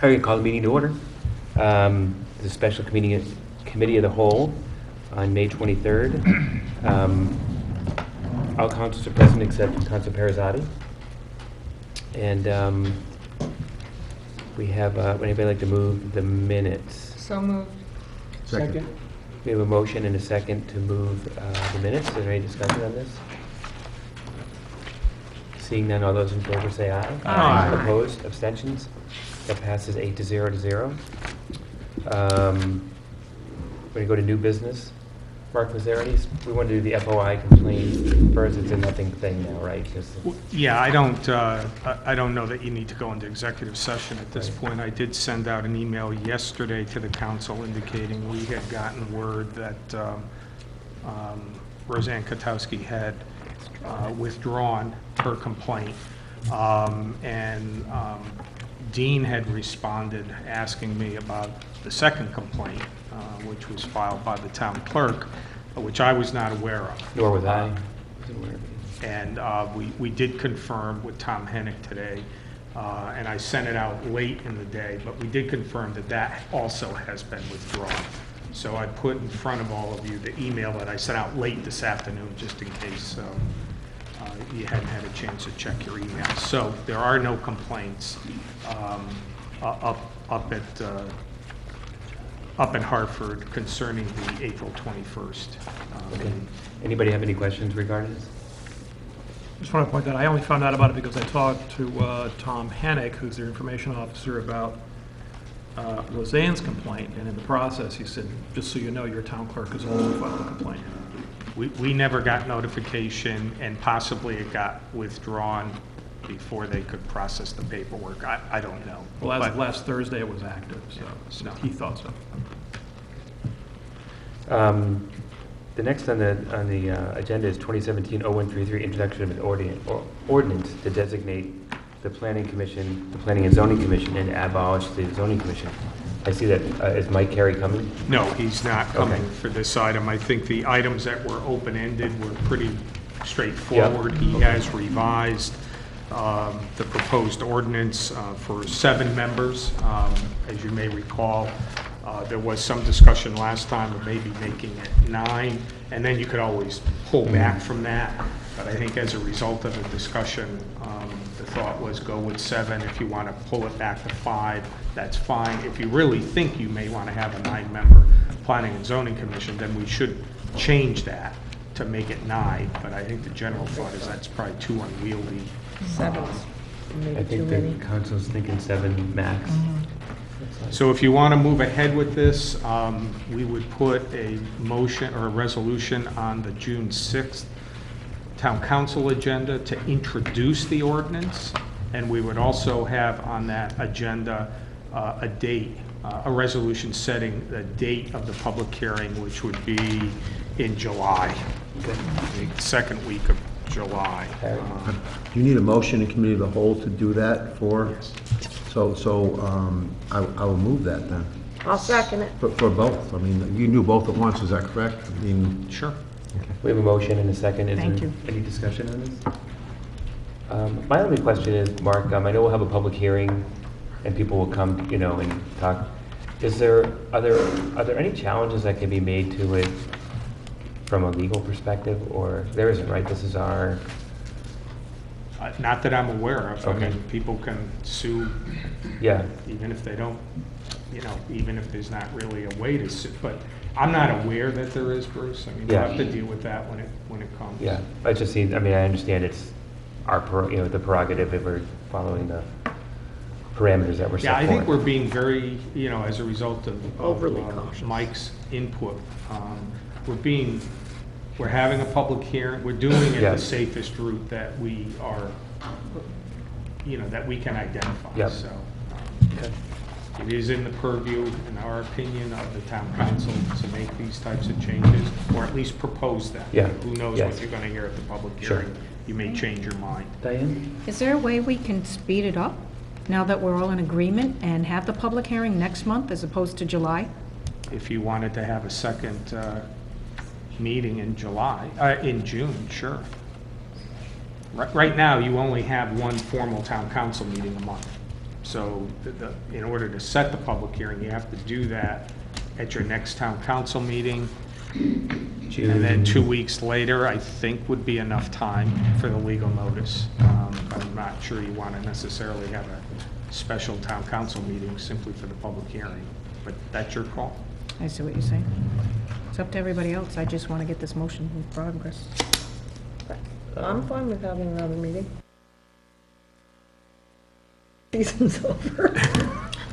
All right, call the meeting to order. The special committee of the whole on May 23rd. All councils are present except Council Perizzotti. And we have, would anybody like to move the minutes? So moved. Second. We have a motion and a second to move the minutes. Is there any discussion on this? Seeing none, all those in favor say aye. Aye. Opposed? Abstentions? That passes 8-0 to 0. We're going to go to new business. Mark, was there any? We want to do the FOI complaint first. It's a nothing thing now, right? Yeah, I don't know that you need to go into executive session at this point. I did send out an email yesterday to the council indicating we had gotten word that Roseanne Katowski had withdrawn her complaint, and Dean had responded asking me about the second complaint, which was filed by the town clerk, which I was not aware of. Nor was I. And we did confirm with Tom Hennick today, and I sent it out late in the day, but we did confirm that that also has been withdrawn. So I put in front of all of you the email that I sent out late this afternoon, just in case you hadn't had a chance to check your email. So there are no complaints up in Hartford concerning the April 21st. Okay. Anybody have any questions regarding this? Just want to point out, I only found out about it because I talked to Tom Hennick, who's their information officer, about Roseanne's complaint, and in the process he said, just so you know, your town clerk has also filed a complaint. We never got notification, and possibly it got withdrawn before they could process the paperwork. I don't know. Well, as of last Thursday it was active, so No. he thought so. The next on the agenda is 2017-0133, introduction of an ordinance to designate the Planning Commission, the Planning and Zoning Commission, and abolish the Zoning Commission. I see that. Is Mike Carey coming? No, he's not coming Okay. for this item. I think the items that were open-ended were pretty straightforward. Yep. He has revised the proposed ordinance for 7 members. As you may recall, there was some discussion last time of maybe making it 9, and then you could always pull back from that. But I think as a result of the discussion, the thought was go with 7. If you want to pull it back to 5, that's fine. If you really think you may want to have a 9-member Planning and Zoning Commission, then we should change that to make it 9. But I think the general thought is that's probably too unwieldy. 7. I Maybe too think many. the council's thinking 7 max. So if you want to move ahead with this, we would put a motion or a resolution on the June 6th Town Council agenda to introduce the ordinance, and we would also have on that agenda a date, a resolution setting the date of the public hearing, which would be in July, the second week of July. Do you need a motion in committee of the whole to do that for? Yes. I will move that then, I'll second it. for both. I mean, you can do both at once, is that correct? I mean, Sure. We have a motion and a second. Is Thank there you. any discussion on this? My only question is, Mark, I know we'll have a public hearing and people will come, and talk. Are there any challenges that can be made to it from a legal perspective, or there isn't, right? This is our... Not that I'm aware of. Okay. I mean, people can sue Yeah. even if they don't, even if there's not really a way to sue. But I'm not aware that there is, Bruce. I mean, we'll Yeah. have to deal with that when it comes. Yeah, I just see, I understand it's our, the prerogative if we're following the parameters that were set Yeah, I think forth. we're being very, as a result of Overly cautious. Mike's input, we're having a public hearing, we're doing it Yeah. the safest route that we are, that we can identify. Yep. So Okay. it is in the purview, in our opinion, of the town council to make these types of changes, or at least propose them. Yeah. Who knows Yes. what you're gonna hear at the public Sure. hearing. You may change your mind. Diane? Is there a way we can speed it up now that we're all in agreement and have the public hearing next month as opposed to July? If you wanted to have a second meeting in June, sure. Right now, you only have one formal town council meeting a month. So in order to set the public hearing, you have to do that at your next town council meeting. And then 2 weeks later, I think would be enough time for the legal notice. But I'm not sure you want to necessarily have a special town council meeting simply for the public hearing. But that's your call. I see what you're saying. It's up to everybody else. I just want to get this motion in progress. I'm fine with having another meeting. Season's over.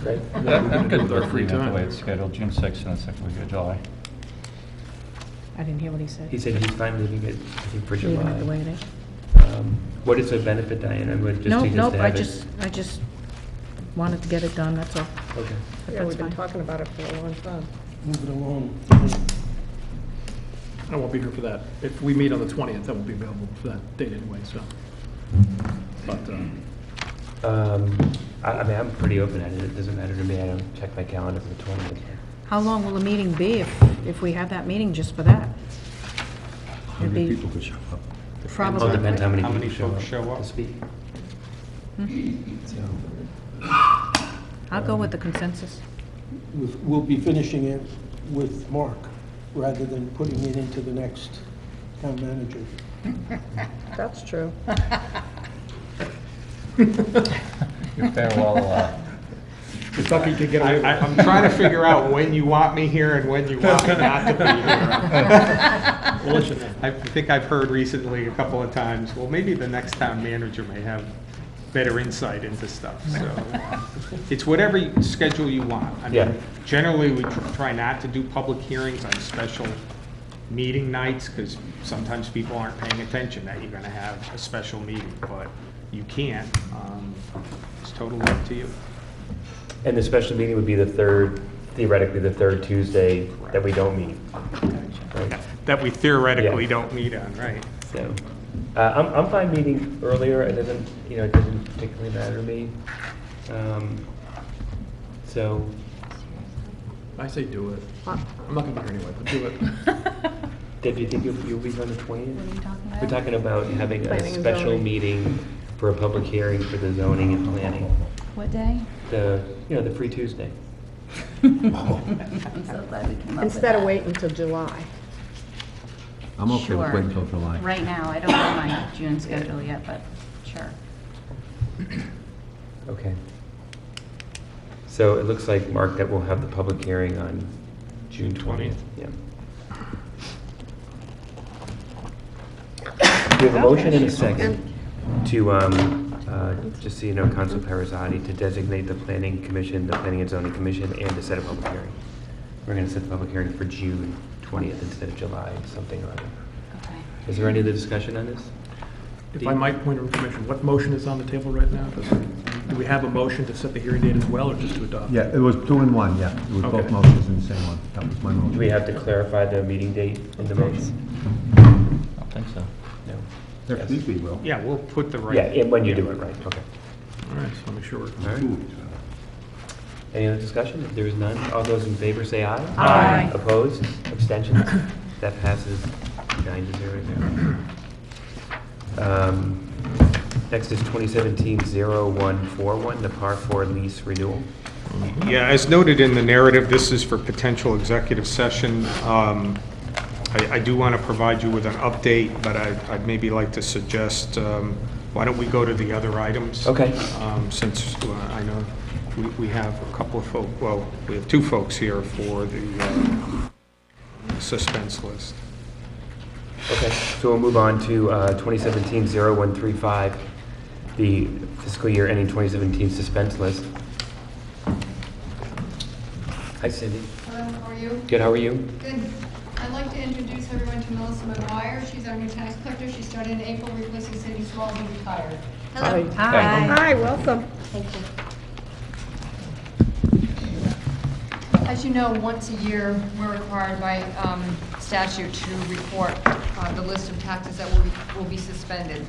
Right? I'm good with our free The way time. it's scheduled, June 6th and the second week of July. I didn't hear what he said. He said he's fine leaving it, I think, for Leaving July. it the way it is. What is the benefit, Diane? I would just No, take this nope, to I have it. just wanted to get it done, that's all. Okay. But Yeah, that's we've been fine. talking about it for a long time. Move it along. I won't be here for that. If we meet on the 20th, I won't be available for that date anyway, so. But, I mean, I'm pretty open at it. It doesn't matter to me. I don't check my calendar for the 20th. how long will the meeting be if we have that meeting just for that? How It'd many be people could show up? All probably. depends how many How people many folks show up? to speak. So, I'll go with the consensus. We'll be finishing it with Mark, rather than putting it into the next town manager. That's true. Your farewell, Kentucky could get away with it. I'm trying to figure out when you want me here and when you want me not to be here. We'll let you know. I think I've heard recently a couple of times, well, maybe the next town manager may have better insight into stuff, so. It's whatever schedule you want. I Yeah. mean, generally, we try not to do public hearings on special meeting nights, because sometimes people aren't paying attention that you're gonna have a special meeting, but you can. It's totally up to you. and the special meeting would be the third, theoretically, the third Tuesday that we don't meet. Right? That we theoretically Yeah. don't meet on, right? So, I'm fine meeting earlier. It doesn't, it doesn't particularly matter to me. So, I say do it. I'm not gonna be here anyway, but do it. Deb, do you think you'll be on the 20th? What are you talking about? We're talking about having a Planning and special zoning. meeting for a public hearing for the zoning and planning. What day? The free Tuesday. I'm so glad we came up with Instead of that. waiting until July. I'm okay with Sure. waiting until July. Right now, I don't know my June schedule yet, but sure. Okay. So it looks like, Mark, that we'll have the public hearing on June 20th. Yeah. We have a motion and a second to, just so you know, Council Parizzotti, to designate the Planning Commission, the Planning and Zoning Commission, and to set a public hearing. We're going to set the public hearing for June 20th instead of July, something or other. Okay. Is there any other discussion on this? If I might point of information, what motion is on the table right now? Do we have a motion to set the hearing date as well, or just to adopt? Yeah, it was 2 in 1, yeah. It was both Okay. motions in the same one. That was my motion. Do we have to clarify the meeting date in the motion? I don't think so. No. Next week we will. Yeah, we'll put the right. Yeah, and when you do it, right, okay. All right, so let me make sure we're. All right. Any other discussion? If there is none, all those in favor say aye. Aye. Opposed? Abstentions? That passes 9-0. Next is 2017-0141, the Par 4 lease renewal. Yeah, as noted in the narrative, this is for potential executive session. I do want to provide you with an update, but I'd maybe like to suggest, why don't we go to the other items? Okay. Since I know we have a couple of folks, well, we have 2 folks here for the suspense list. Okay, so we'll move on to 2017-0135, the fiscal year ending 2017 suspense list. Hi, Cindy. Hello, how are you? Good, how are you? Good. I'd like to introduce everyone to Melissa McGuire. She's our new tax collector. She started in April, replacing Cindy Swall, who retired. Hello. Hi. Hi, welcome. Thank you. As you know, once a year, we're required by statute to report the list of taxes that will be suspended.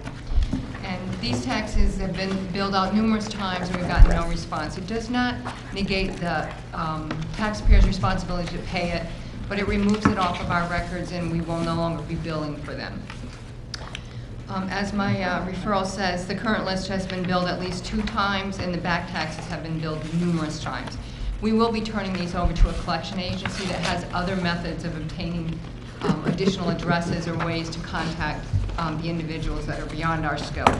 And these taxes have been billed out numerous times and we've gotten no response. It does not negate the taxpayer's responsibility to pay it, but it removes it off of our records and we will no longer be billing for them. As my referral says, the current list has been billed at least 2 times, and the back taxes have been billed numerous times. We will be turning these over to a collection agency that has other methods of obtaining additional addresses or ways to contact the individuals that are beyond our scope.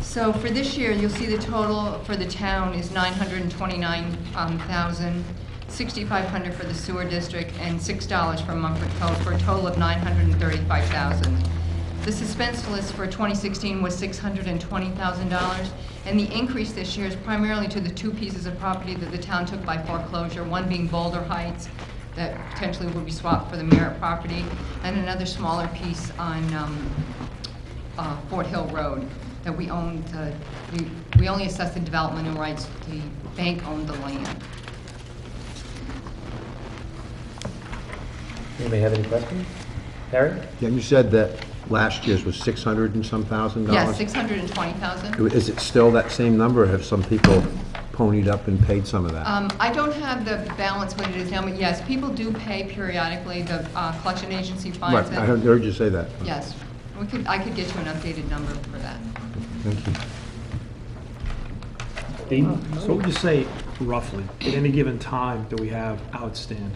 So for this year, you'll see the total for the town is $929,000, $6,500 for the sewer district, and $6 for Mumford Code, for a total of $935,000. The suspense list for 2016 was $620,000, and the increase this year is primarily to the 2 pieces of property that the town took by foreclosure, one being Boulder Heights, that potentially will be swapped for the Merritt property, and another smaller piece on Fort Hill Road that we owned. We only assessed the development and rights. The bank owned the land. Anybody have any questions? Harry? Yeah, you said that last year's was 600 and some thousand dollars? Yes, $620,000. Is it still that same number, or have some people ponied up and paid some of that? I don't have the balance what it is now, but yes, people do pay periodically. The collection agency Right, finds I it. heard you say that. Yes, I could get you an updated number for that. Thank you. Steve? So what would you say roughly, at any given time, do we have outstanding?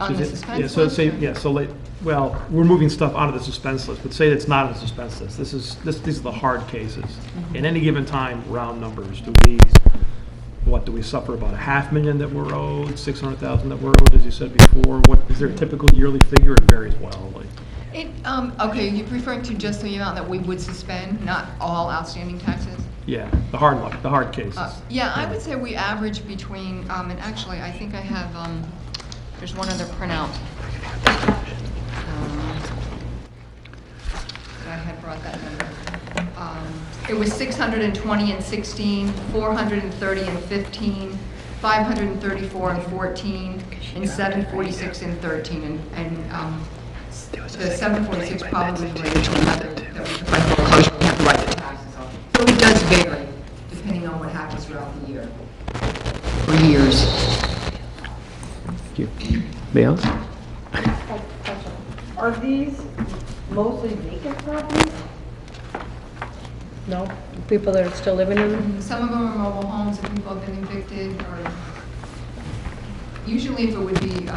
On the Is it- suspense yeah, so list? say, yeah, so like, well, we're moving stuff out of the suspense list, but say it's not on the suspense list. These are the hard cases. At any given time, round numbers, do we suffer about $500,000 that we're owed, $600,000 that we're owed, as you said before? What, is there a typical yearly figure? It varies wildly. Okay, you're referring to just the amount that we would suspend, not all outstanding taxes? Yeah, the hard cases. Yeah, I would say we average between, and actually, I think I have, there's one other printout. I had brought that number. It was 620 in 16, 430 in 15, 534 in 14, and 746 in 13. And the 746 probably related to another that we could by foreclosure, we have to write the taxes off. So it does vary depending on what happens throughout the year, or years. Thank you. Anybody else? Are these mostly vacant properties? No? People that are still living in them? Some of them are mobile homes that people have been evicted, or usually if it would be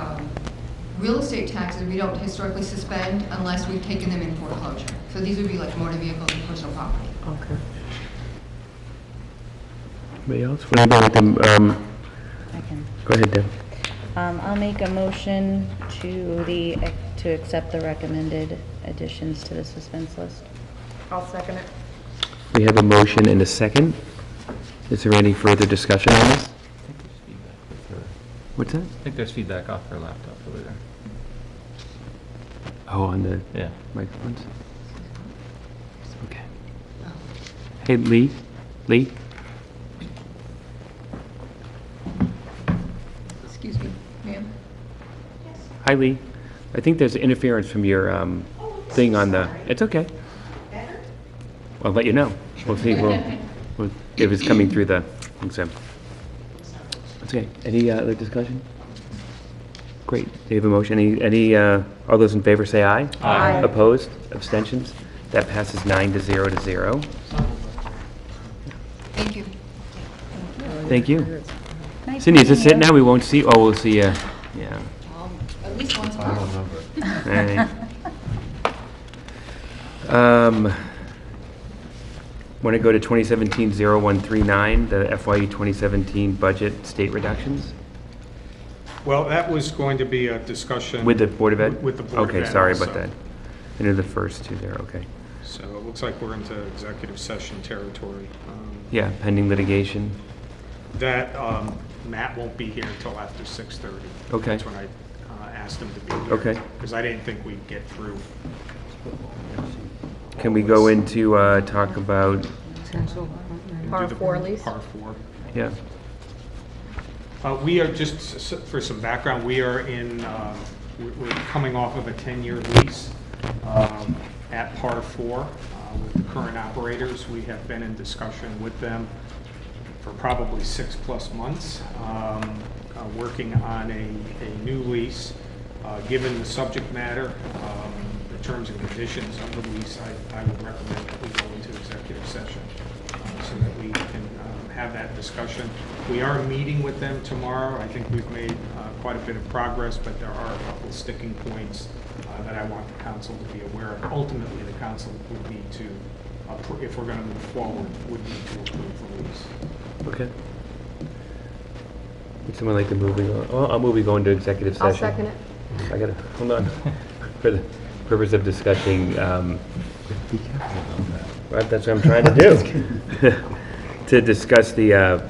real estate taxes, we don't historically suspend unless we've taken them in foreclosure. So these would be like motor vehicles and personal property. Okay. Anybody else? What about them? I can. Go ahead, Deb. I'll make a motion to accept the recommended additions to the suspense list. I'll second it. We have a motion and a second. Is there any further discussion on this? What's that? I think there's feedback off her laptop over there. Oh, on the Yeah. microphones? Okay. Hey, Lee? Lee? Excuse me, ma'am? Hi, Lee. I think there's interference from your thing on the... It's okay. I'll let you know. We'll see. If it's coming through the... That's okay. Any other discussion? Great. Do you have a motion? All those in favor say aye. Aye. Opposed? Abstentions? That passes 9-0 to 0. Thank you. Thank you. Nice Cindy, is this meeting it you. now? We won't see... Oh, we'll see you. Yeah. At least once more. Want to go to 2017-0139, the FYE 2017 budget state reductions? Well, that was going to be a discussion. With the Board of Ed? With the Board of Ed Okay, sorry about also. that. I know the first two there, okay. So it looks like we're into executive session territory. Yeah, pending litigation. That, Matt won't be here until after 6:30. Okay. That's when I asked him to be here. Okay. Because I didn't think we'd get through. Can we go into talk about, Par do the 4 lease? Par 4. yeah, We are, just for some background, we are we're coming off of a 10-year lease at Par 4 with the current operators. We have been in discussion with them for probably 6+ months, working on a new lease. Given the subject matter, the terms and conditions of the lease, I would recommend that we go into executive session so that we can have that discussion. We are meeting with them tomorrow. I think we've made quite a bit of progress, but there are a couple sticking points that I want the council to be aware of. Ultimately, the council would need to, if we're going to move forward, would need to approve the lease. Okay. Would someone like to move it on? Oh, I'll move we go into executive session. I'll second it. I gotta, hold on. For the purpose of discussing, well, that's what I'm trying to do. To discuss the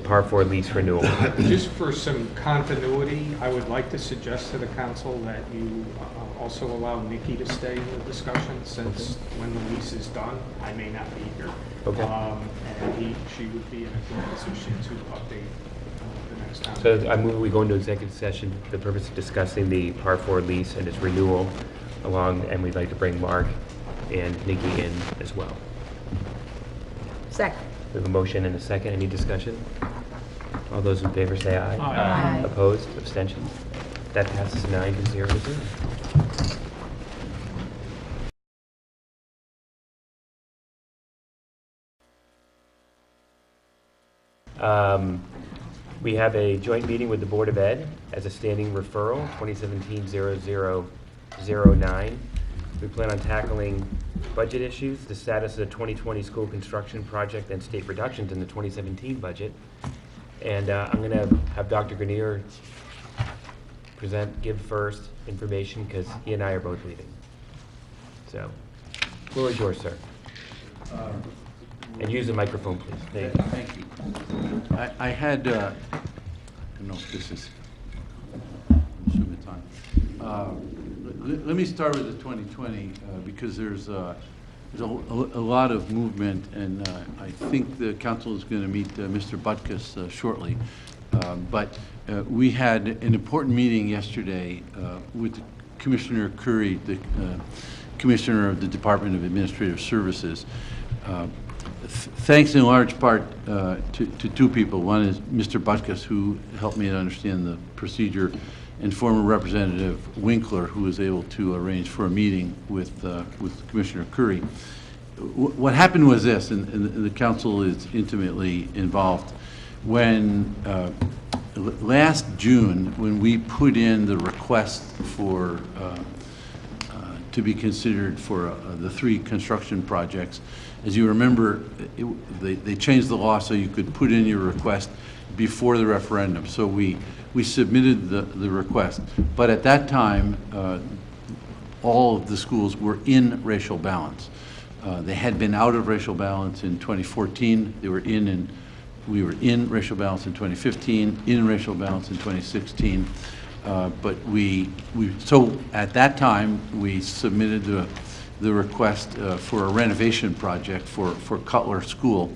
Par 4 lease renewal. Just for some continuity, I would like to suggest to the council that you also allow Nikki to stay in the discussion, since when the lease is done, I may not be here. Okay. And she would be in a good position to update the next time. So I move we go into executive session for the purpose of discussing the Par 4 lease and its renewal and we'd like to bring Mark and Nikki in as well. Second. We have a motion and a second. Any discussion? All those in favor say aye. Aye. Opposed? Abstentions? That passes 9-0 to 0. We have a joint meeting with the Board of Ed as a standing referral, 2017-0009. We plan on tackling budget issues, the status of the 2020 school construction project, and state reductions in the 2017 budget. And I'm going to have Dr. Grenier give first information, because he and I are both leaving. So, floor is yours, sir. And use the microphone, please. Thank you. I had, I don't know if this is, assume it's on. Let me start with the 2020 because there's a lot of movement, and I think the council is going to meet Mr. Butkus shortly. But we had an important meeting yesterday with Commissioner Curry, the Commissioner of the Department of Administrative Services. Thanks in large part to two people. One is Mr. Butkus, who helped me to understand the procedure, and former Representative Winkler, who was able to arrange for a meeting with Commissioner Curry. What happened was this, and the council is intimately involved. When last June, when we put in the request for to be considered for the 3 construction projects, as you remember, they changed the law so you could put in your request before the referendum. So we submitted the request. But at that time, all of the schools were in racial balance. They had been out of racial balance in 2014. They were we were in racial balance in 2015, in racial balance in 2016. But so at that time, we submitted the request for a renovation project for Cutler School,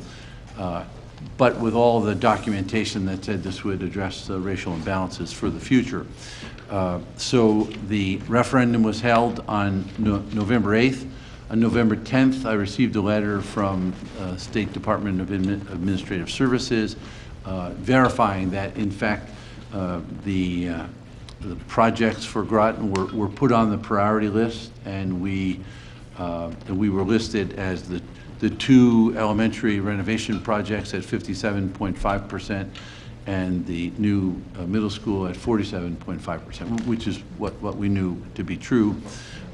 but with all the documentation that said this would address the racial imbalances for the future. So the referendum was held on November 8th. On November 10th, I received a letter from State Department of Administrative Services verifying that, in fact, the projects for Groton were put on the priority list, and we were listed as the 2 elementary renovation projects at 57.5% and the new middle school at 47.5%, which is what we knew to be true.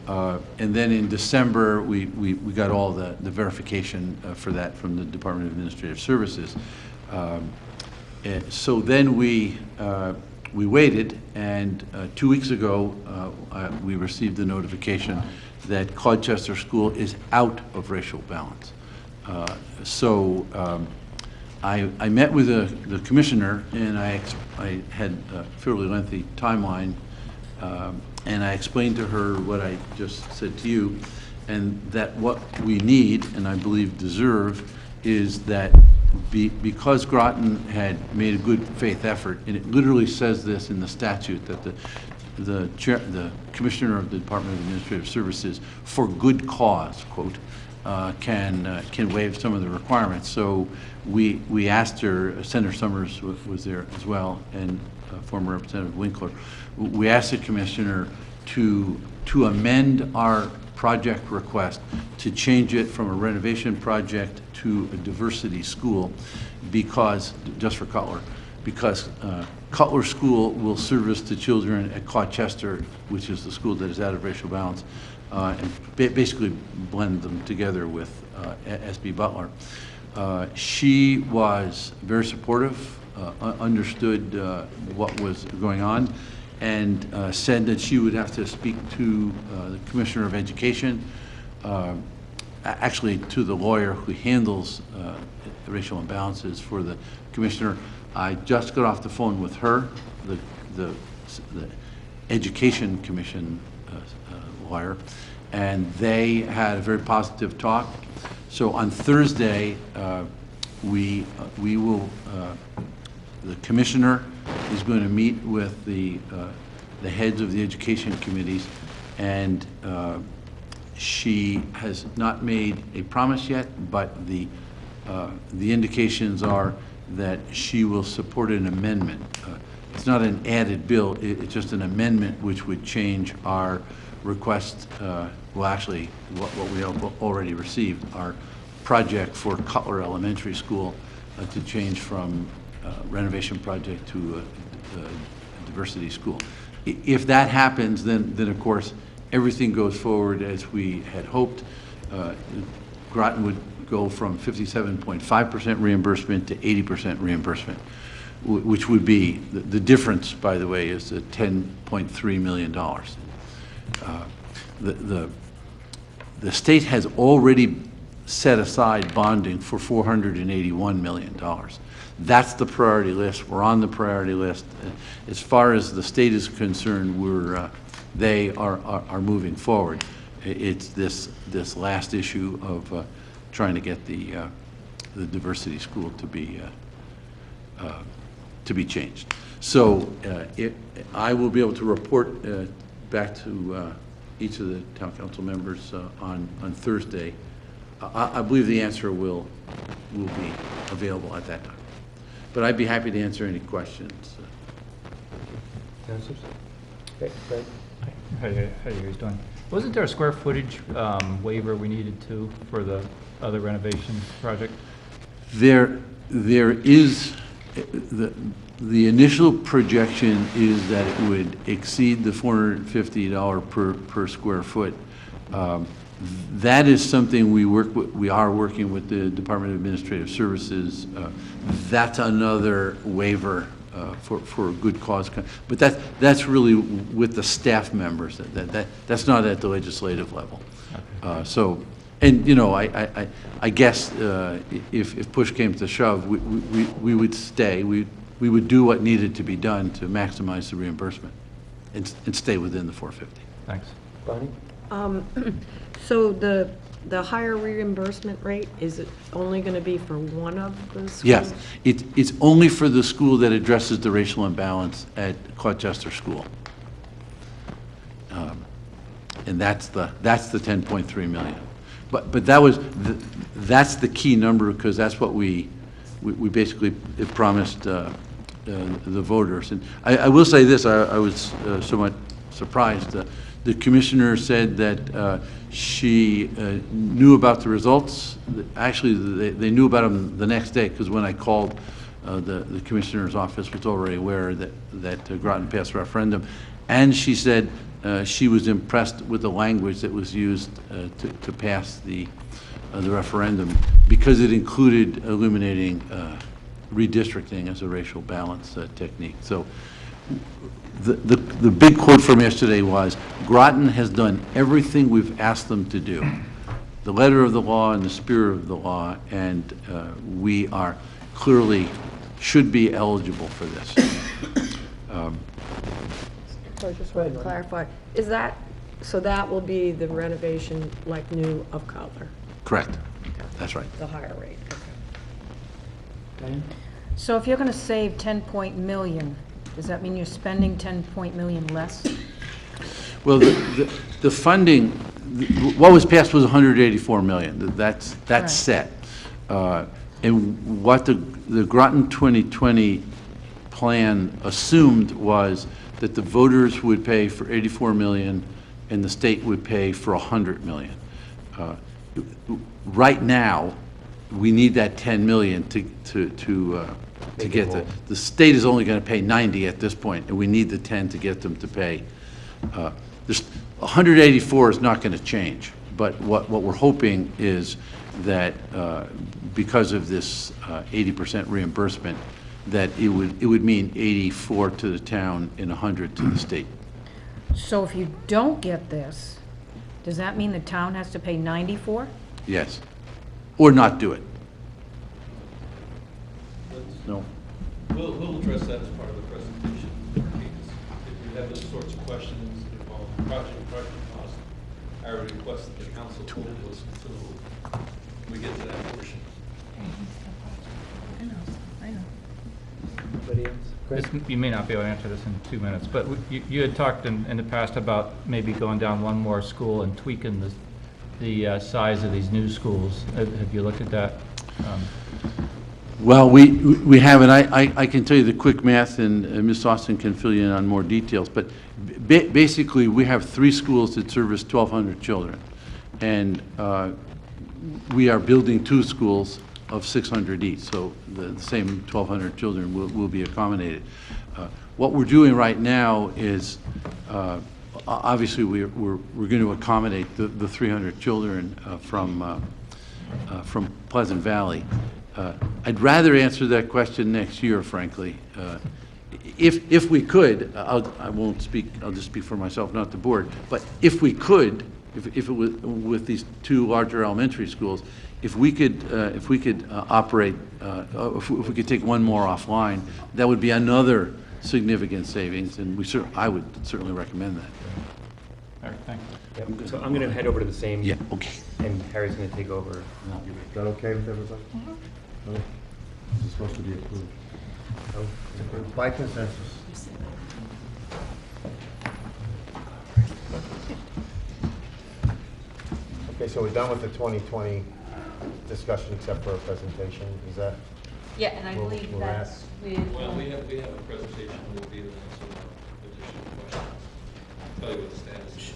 And then in December, we got all the verification for that from the Department of Administrative Services. So then we waited, and 2 weeks ago, we received the notification that Colchester School is out of racial balance. I met with the commissioner, and I had a fairly lengthy timeline, and I explained to her what I just said to you, and that what we need, and I believe deserve, is that because Groton had made a good faith effort, and it literally says this in the statute, that the commissioner of the Department of Administrative Services, for good cause, quote, can waive some of the requirements. So we asked her, Senator Summers was there as well, and former Representative Winkler. We asked the commissioner to amend our project request to change it from a renovation project to a diversity school because, just for Cutler, because Cutler School will service the children at Colchester, which is the school that is out of racial balance, and basically blend them together with SB Butler. She was very supportive, understood what was going on, and said that she would have to speak to the Commissioner of Education, actually to the lawyer who handles racial imbalances for the Commissioner. I just got off the phone with her, the Education Commission lawyer, and they had a very positive talk. So on Thursday, we will, the Commissioner is going to meet with the heads of the education committees, and she has not made a promise yet, but the indications are that she will support an amendment. It's not an added bill, it's just an amendment which would change our request, well actually what we have already received, our project for Cutler Elementary School to change from renovation project to a diversity school. If that happens, then of course everything goes forward as we had hoped. Groton would go from 57.5% reimbursement to 80% reimbursement, which would be, the difference, by the way, is the $10.3 million. The state has already set aside bonding for $481 million. That's the priority list. We're on the priority list. As far as the state is concerned, they are moving forward. It's this last issue of trying to get the diversity school to be changed. So I will be able to report back to each of the town council members on Thursday. I believe the answer will be available at that time. But I'd be happy to answer any questions. Councilors? Okay, Fred? How you guys doing? Wasn't there a square footage waiver we needed to for the other renovation project? There is, the initial projection is that it would exceed the $450 per square foot. That is something we are working with the Department of Administrative Services. That's another waiver for a good cause, but that's really with the staff members. That's not at the legislative level. Okay. So, and you know, I guess if push came to shove, we would stay. We would do what needed to be done to maximize the reimbursement, and stay within the 450. Thanks. Bonnie? So the higher reimbursement rate, is it only going to be for one of the schools? Yes, it's only for the school that addresses the racial imbalance at Colchester School, and that's the 10.3 million. But that's the key number, because that's what we basically promised the voters. And I will say this: I was somewhat surprised. The commissioner said that she knew about the results. Actually, they knew about them the next day, because when I called, the commissioner's office was already aware that Groton passed a referendum. And she said she was impressed with the language that was used to pass the referendum, because it included eliminating redistricting as a racial balance technique. So the big quote from yesterday was, Groton has done everything we've asked them to do, the letter of the law and the spirit of the law, and we are clearly should be eligible for this. So I just wanted to clarify, so that will be the renovation like new of Cutler? Correct. That's right. The higher rate, okay. So if you're going to save 10 million, does that mean you're spending 10 million less? Well, the funding, what was passed was 184 million. That's Right. set. And what the Groton 2020 plan assumed was that the voters would pay for 84 million and the state would pay for 100 million. Right now, we need that 10 million to get the state is only going to pay 90 at this point, and we need the 10 to get them to pay. There's 184 is not going to change, but what we're hoping is that because of this 80% reimbursement, that it would mean 84 to the town and 100 to the state. So if you don't get this, does that mean the town has to pay 94? Yes, or not do it. No. We'll address that as part of the presentation. If you have those sorts of questions involving project cost, I would request that the council hold those until we get to that portion. I know. Anybody else? Chris? You may not be able to answer this in 2 minutes, but you had talked in the past about maybe going down one more school and tweaking the size of these new schools. Have you looked at that? Well, we haven't. I can tell you the quick math, and Ms. Austin can fill you in on more details, but basically we have 3 schools that service 1,200 children, and we are building 2 schools of 600 each, so the same 1,200 children will be accommodated. What we're doing right now is, obviously we're going to accommodate the 300 children from Pleasant Valley. I'd rather answer that question next year, frankly. If we could, I won't speak, I'll just speak for myself, not the board, but if we could, if it was with these 2 larger elementary schools, if we could operate, if we could take 1 more offline, that would be another significant savings, and I would certainly recommend that. All right, thanks. Yep. So I'm going to head over to the same. Yeah, okay. And Harry's going to take over. Is that okay with everybody? No? This is supposed to be approved. No? It's approved by consensus. Okay, so we're done with the 2020 discussion except for a presentation. Is that? Yeah, and I Well, believe we're that's with. Well, we have a presentation. We'll be able to answer additional questions. Tell you what the status is.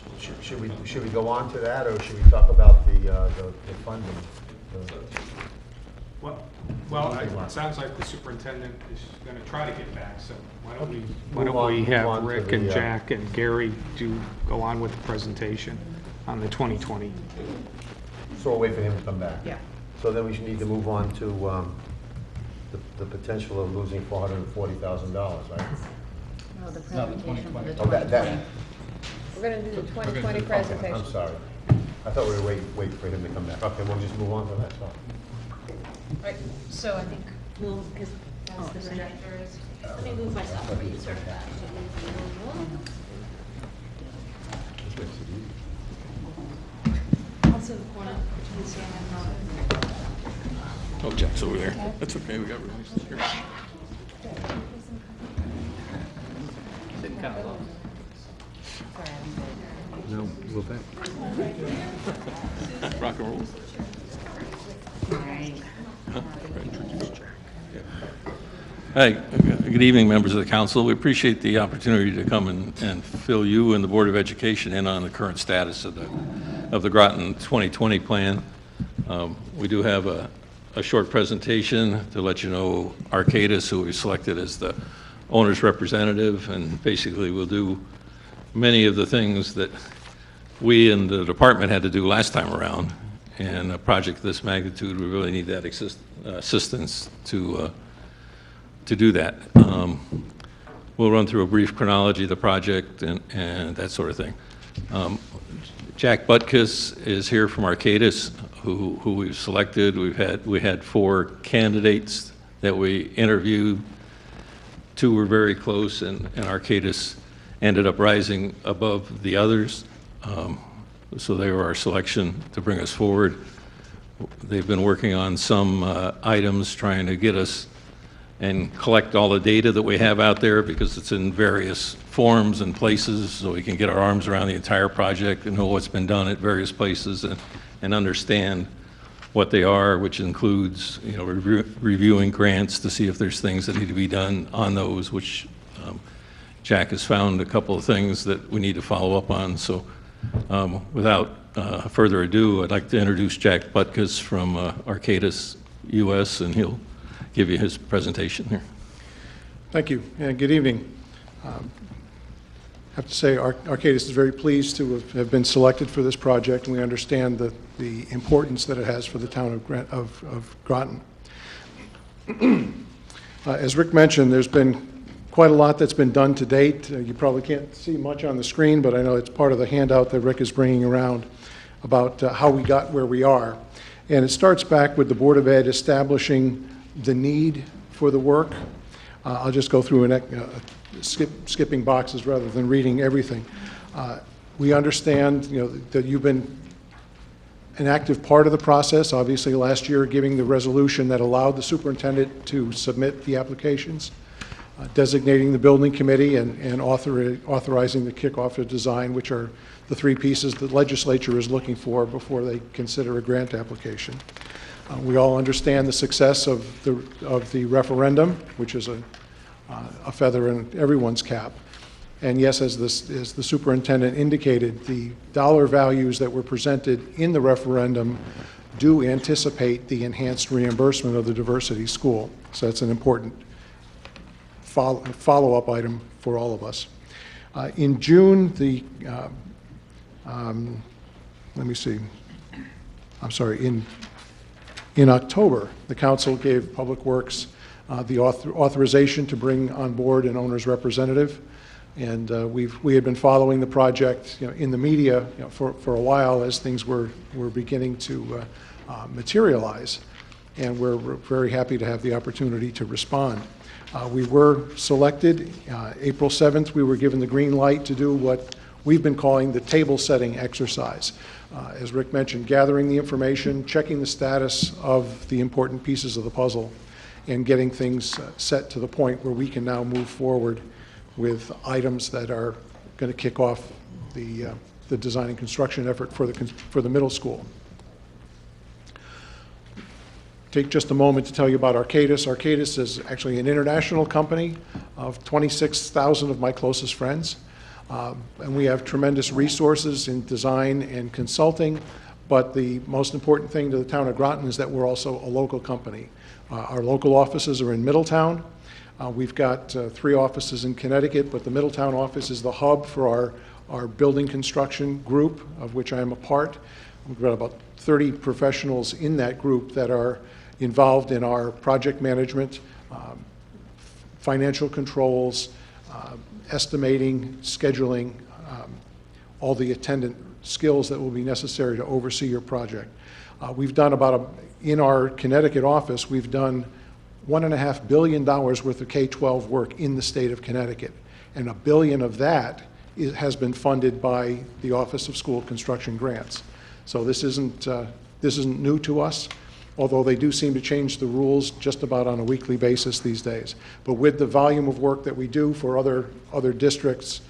Should we go on to that, or should we talk about the funding? Well, it sounds like the superintendent is going to try to get back, so why don't Move on we to have Rick the, and Jack and Gary go on with the presentation on the 2020. So we'll wait for him to come back. Yeah. So then we should need to move on to the potential of losing $440,000, right? No, the presentation for the Oh, that. We're going to do the 2020 presentation. I'm sorry. I thought we were waiting for him to come back. Okay, we'll just move on to that. So. Right, so I think we'll, because that's the projector is. Let me move myself for you, sir. Also the corner between Sam and Robin. Oh, Jack's over there. That's okay, we got released here. No, we're back. Rock and roll. Hi, good evening, members of the council. We appreciate the opportunity to come and fill you and the Board of Education in on the current status of the Groton 2020 plan. We do have a short presentation to let you know Arcadis, who we selected as the owner's representative, and basically we'll do many of the things that we and the department had to do last time around. And a project of this magnitude, we really need that assistance to do that. We'll run through a brief chronology of the project and that sort of thing. Jack Butkus is here from Arcadis, who we've selected. We had 4 candidates that we interviewed. 2 were very close, and Arcadis ended up rising above the others. So they were our selection to bring us forward. They've been working on some items, trying to get us and collect all the data that we have out there, because it's in various forms and places, so we can get our arms around the entire project and know what's been done at various places and understand what they are, which includes, you know, reviewing grants to see if there's things that need to be done on those, which Jack has found a couple of things that we need to follow up on. So Without further ado, I'd like to introduce Jack Butkus from Arcadis US, and he'll give you his presentation here. Thank you, and good evening. I have to say Arcadis is very pleased to have been selected for this project, and we understand the importance that it has for the town of Groton. As Rick mentioned, there's been quite a lot that's been done to date. You probably can't see much on the screen, but I know it's part of the handout that Rick is bringing around about how we got where we are. And it starts back with the Board of Ed establishing the need for the work. I'll just go through skipping boxes rather than reading everything. We understand, that you've been an active part of the process, obviously last year giving the resolution that allowed the superintendent to submit the applications, designating the building committee and authorizing the kickoff of design, which are the three pieces the legislature is looking for before they consider a grant application. We all understand the success of the referendum, which is a feather in everyone's cap. And yes, as the superintendent indicated, the dollar values that were presented in the referendum do anticipate the enhanced reimbursement of the diversity school. So that's an important follow-up item for all of us. In June, in October, the council gave Public Works the authorization to bring on board an owner's representative. And we had been following the project in the media for a while as things were beginning to materialize. And we're very happy to have the opportunity to respond. We were selected. April 7th, we were given the green light to do what we've been calling the table setting exercise. As Rick mentioned, gathering the information, checking the status of the important pieces of the puzzle, and getting things set to the point where we can now move forward with items that are going to kick off the design and construction effort for the middle school. Take just a moment to tell you about Arcadis. Arcadis is actually an international company of 26,000 of my closest friends. And we have tremendous resources in design and consulting, but the most important thing to the town of Groton is that we're also a local company. Our local offices are in Middletown. We've got 3 offices in Connecticut, but the Middletown office is the hub for our building construction group, of which I am a part. We've got about 30 professionals in that group that are involved in our project management, financial controls, estimating, scheduling, all the attendant skills that will be necessary to oversee your project. We've done in our Connecticut office, we've done $1.5 billion worth of K-12 work in the state of Connecticut. And $1 billion of that has been funded by the Office of School Construction Grants. So this isn't new to us, although they do seem to change the rules just about on a weekly basis these days. But with the volume of work that we do for other districts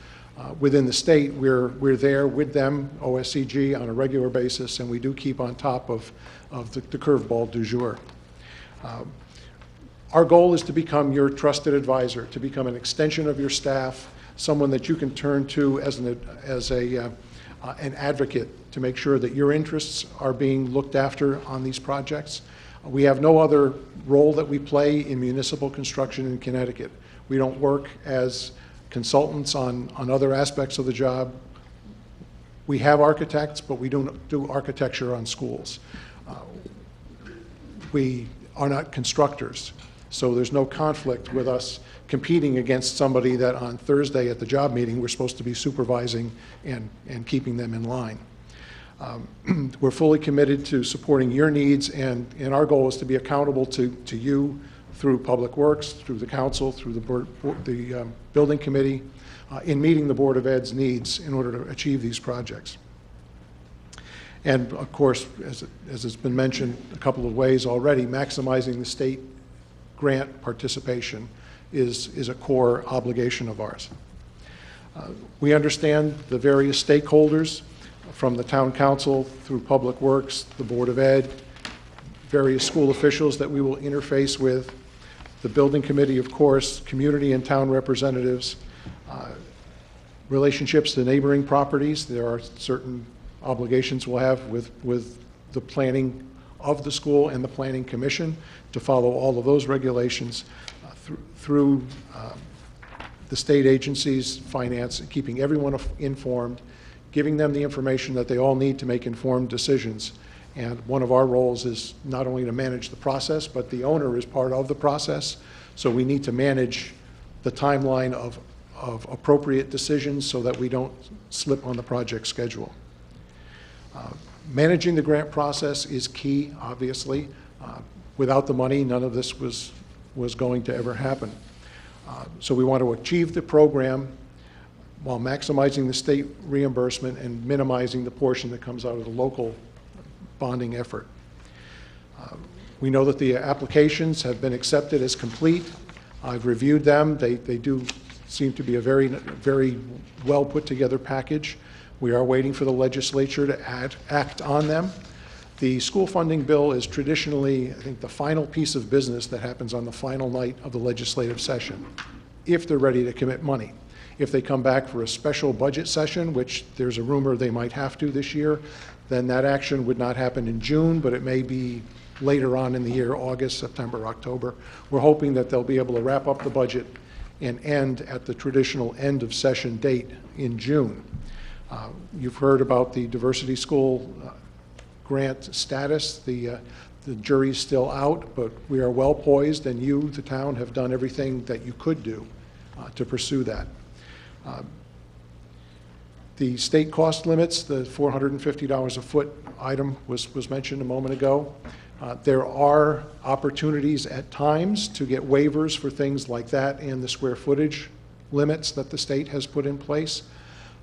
within the state, we're there with them, OSCG, on a regular basis, and we do keep on top of the curveball du jour. Our goal is to become your trusted advisor, to become an extension of your staff, someone that you can turn to as an advocate to make sure that your interests are being looked after on these projects. We have no other role that we play in municipal construction in Connecticut. We don't work as consultants on other aspects of the job. We have architects, but we don't do architecture on schools. We are not constructors. So there's no conflict with us competing against somebody that on Thursday at the job meeting we're supposed to be supervising and keeping them in line. We're fully committed to supporting your needs, and our goal is to be accountable to you through Public Works, through the council, through the building committee, in meeting the Board of Ed's needs in order to achieve these projects. And of course, as it's been mentioned a couple of ways already, maximizing the state grant participation is a core obligation of ours. We understand the various stakeholders, from the town council through Public Works, the Board of Ed, various school officials that we will interface with, the building committee, of course, community and town representatives, relationships to neighboring properties. There are certain obligations we'll have with the planning of the school and the planning commission to follow all of those regulations through the state agencies, finance, keeping everyone informed, giving them the information that they all need to make informed decisions. And one of our roles is not only to manage the process, but the owner is part of the process. So we need to manage the timeline of appropriate decisions so that we don't slip on the project schedule. Managing the grant process is key, obviously. Without the money, none of this was going to ever happen. So we want to achieve the program while maximizing the state reimbursement and minimizing the portion that comes out of the local bonding effort. We know that the applications have been accepted as complete. I've reviewed them. They do seem to be a very, very well put together package. We are waiting for the legislature to act on them. The school funding bill is traditionally, I think, the final piece of business that happens on the final night of the legislative session, if they're ready to commit money. If they come back for a special budget session, which there's a rumor they might have to this year, then that action would not happen in June, but it may be later on in the year, August, September, October. We're hoping that they'll be able to wrap up the budget and end at the traditional end of session date in June. You've heard about the diversity school grant status. The jury's still out, but we are well poised, and you, the town, have done everything that you could do to pursue that. The state cost limits, the $450 a foot item was mentioned a moment ago. There are opportunities at times to get waivers for things like that and the square footage limits that the state has put in place.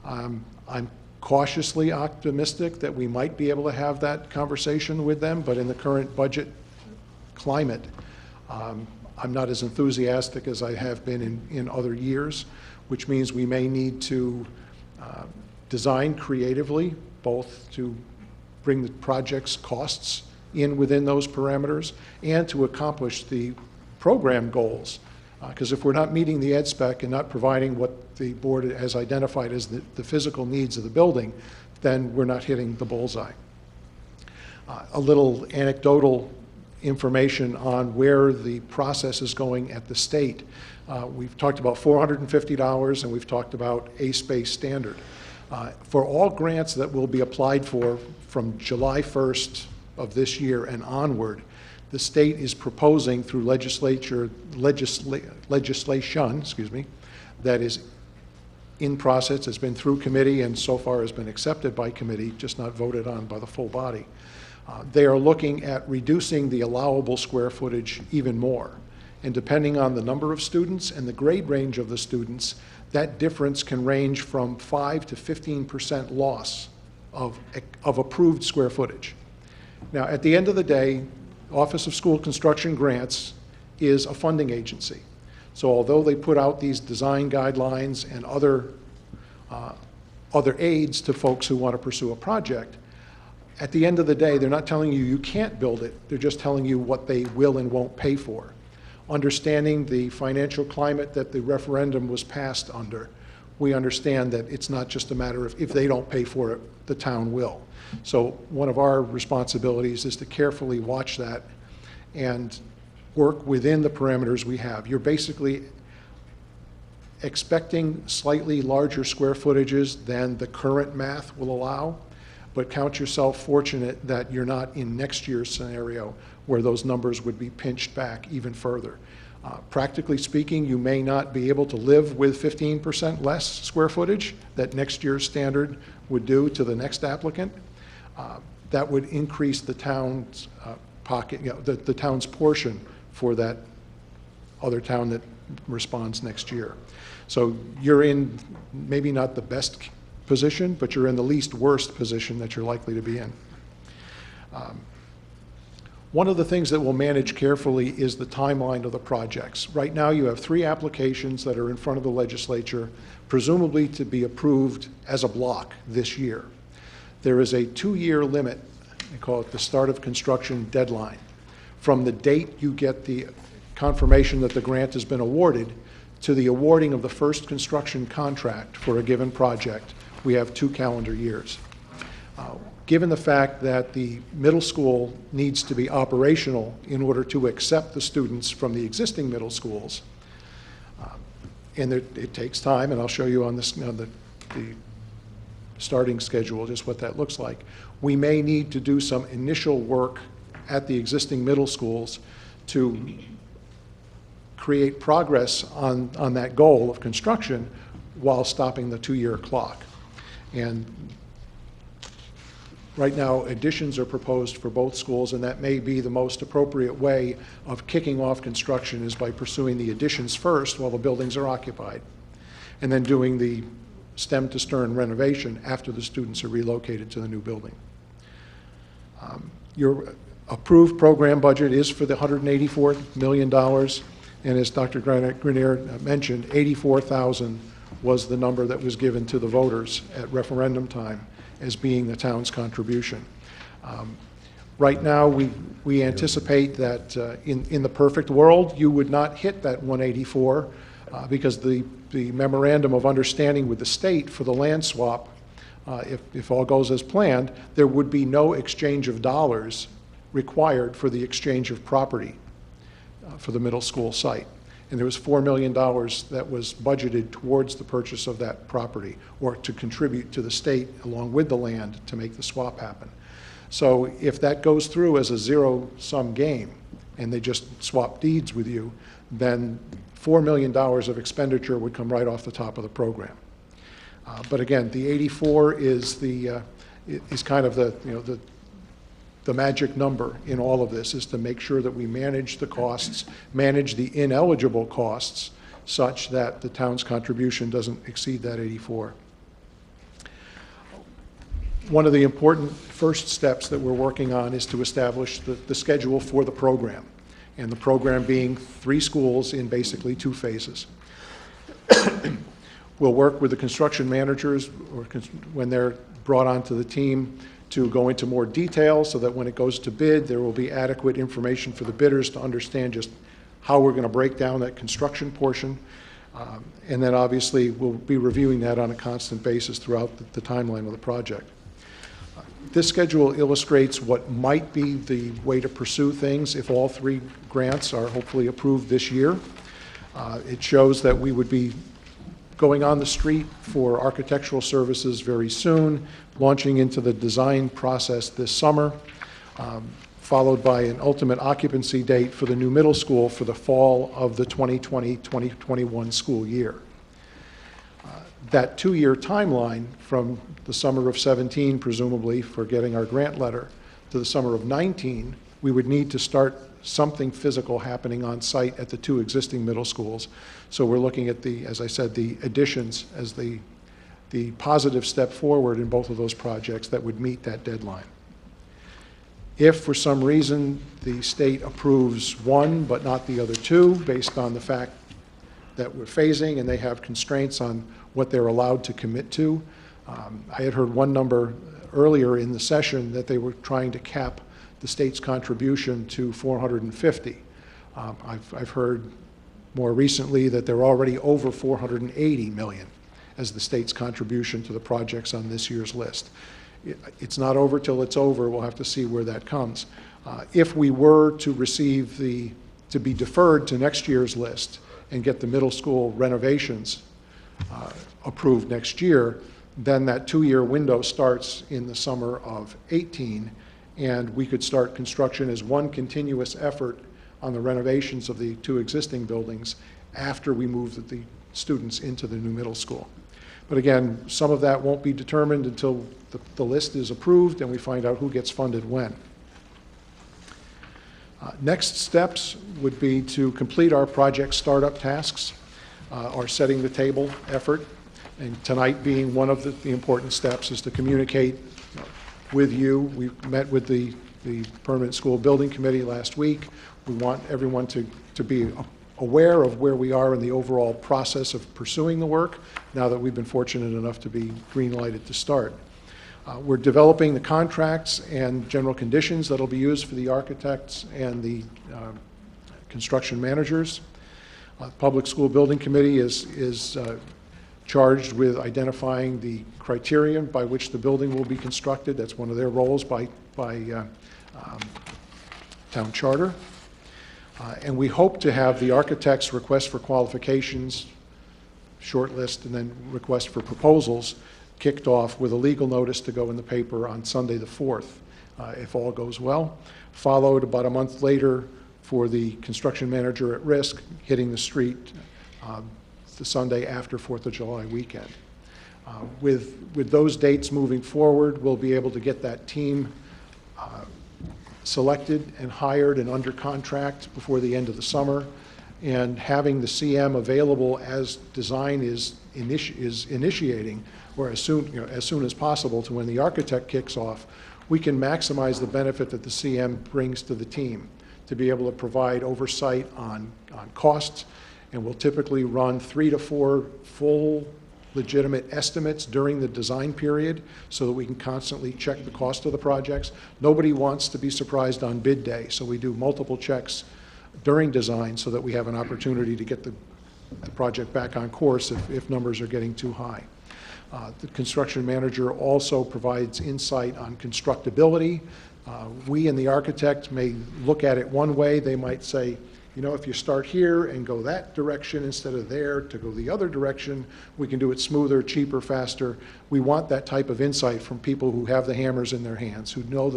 I'm cautiously optimistic that we might be able to have that conversation with them, but in the current budget climate, I'm not as enthusiastic as I have been in other years, which means we may need to design creatively, both to bring the project's costs in within those parameters and to accomplish the program goals. Because if we're not meeting the ed spec and not providing what the board has identified as the physical needs of the building, then we're not hitting the bullseye. A little anecdotal information on where the process is going at the state. We've talked about $450 and we've talked about a space standard. For all grants that will be applied for from July 1st of this year and onward, the state is proposing through legislation, that is in process, has been through committee and so far has been accepted by committee, just not voted on by the full body. They are looking at reducing the allowable square footage even more. And depending on the number of students and the grade range of the students, that difference can range from 5 to 15% loss of approved square footage. Now, at the end of the day, Office of School Construction Grants is a funding agency. So although they put out these design guidelines and other aids to folks who want to pursue a project, at the end of the day, they're not telling you you can't build it. They're just telling you what they will and won't pay for. Understanding the financial climate that the referendum was passed under, we understand that it's not just a matter of if they don't pay for it, the town will. So one of our responsibilities is to carefully watch that and work within the parameters we have. You're basically expecting slightly larger square footages than the current math will allow, but count yourself fortunate that you're not in next year's scenario where those numbers would be pinched back even further. Practically speaking, you may not be able to live with 15% less square footage that next year's standard would do to the next applicant. That would increase the town's pocket, the town's portion for that other town that responds next year. So you're in maybe not the best position, but you're in the least worst position that you're likely to be in. One of the things that we'll manage carefully is the timeline of the projects. Right now you have 3 applications that are in front of the legislature, presumably to be approved as a block this year. There is a 2-year limit, they call it the start of construction deadline, from the date you get the confirmation that the grant has been awarded to the awarding of the first construction contract for a given project, we have 2 calendar years. Given the fact that the middle school needs to be operational in order to accept the students from the existing middle schools, and it takes time, and I'll show you on this, the starting schedule just what that looks like. We may need to do some initial work at the existing middle schools to create progress on that goal of construction while stopping the 2-year clock. And right now, additions are proposed for both schools, and that may be the most appropriate way of kicking off construction, is by pursuing the additions first while the buildings are occupied, and then doing the stem to stern renovation after the students are relocated to the new building. Your approved program budget is for the $184 million, and as Dr. Grenier mentioned, $84,000 was the number that was given to the voters at referendum time as being the town's contribution. Right now, we anticipate that in the perfect world, you would not hit that 184 because the memorandum of understanding with the state for the land swap, if all goes as planned, there would be no exchange of dollars required for the exchange of property for the middle school site. And there was $4 million that was budgeted towards the purchase of that property, or to contribute to the state along with the land to make the swap happen. So if that goes through as a zero-sum game, and they just swap deeds with you, then $4 million of expenditure would come right off the top of the program. But again, the 84 is kind of the magic number in all of this, is to make sure that we manage the costs, manage the ineligible costs, such that the town's contribution doesn't exceed that 84. One of the important first steps that we're working on is to establish the schedule for the program, and the program being 3 schools in basically 2 phases. We'll work with the construction managers, or when they're brought onto the team, to go into more detail so that when it goes to bid, there will be adequate information for the bidders to understand just how we're going to break down that construction portion. And then obviously we'll be reviewing that on a constant basis throughout the timeline of the project. This schedule illustrates what might be the way to pursue things if all 3 grants are hopefully approved this year. It shows that we would be going on the street for architectural services very soon, launching into the design process this summer, followed by an ultimate occupancy date for the new middle school for the fall of the 2020-2021 school year. That 2-year timeline from the summer of 17, presumably, for getting our grant letter, to the summer of 19, we would need to start something physical happening on site at the 2 existing middle schools. So we're looking at as I said, the additions as the positive step forward in both of those projects that would meet that deadline. If for some reason the state approves one but not the other 2, based on the fact that we're phasing and they have constraints on what they're allowed to commit to, I had heard one number earlier in the session that they were trying to cap the state's contribution to 450. I've heard more recently that they're already over 480 million as the state's contribution to the projects on this year's list. It's not over till it's over. We'll have to see where that comes. If we were to receive to be deferred to next year's list and get the middle school renovations approved next year, then that 2-year window starts in the summer of 18, and we could start construction as one continuous effort on the renovations of the 2 existing buildings after we move the students into the new middle school. But again, some of that won't be determined until the list is approved and we find out who gets funded when. Next steps would be to complete our project startup tasks, our setting the table effort, and tonight being one of the important steps is to communicate with you. We met with the Permanent School Building Committee last week. We want everyone to be aware of where we are in the overall process of pursuing the work, now that we've been fortunate enough to be green-lighted to start. We're developing the contracts and general conditions that will be used for the architects and the construction managers. Public School Building Committee is charged with identifying the criterion by which the building will be constructed. That's one of their roles by town charter. And we hope to have the architect's request for qualifications, short list, and then request for proposals kicked off with a legal notice to go in the paper on Sunday the 4th, if all goes well. Followed about a month later for the construction manager at risk hitting the street the Sunday after 4th of July weekend. With those dates moving forward, we'll be able to get that team selected and hired and under contract before the end of the summer, and having the CM available as design is initiating, or as soon as possible to when the architect kicks off, we can maximize the benefit that the CM brings to the team to be able to provide oversight on costs, and we'll typically run 3 to 4 full legitimate estimates during the design period so that we can constantly check the cost of the projects. Nobody wants to be surprised on bid day, so we do multiple checks during design so that we have an opportunity to get the project back on course if numbers are getting too high. The construction manager also provides insight on constructability. We and the architect may look at it one way. They might say, you know, if you start here and go that direction instead of there to go the other direction, we can do it smoother, cheaper, faster. We want that type of insight from people who have the hammers in their hands, who know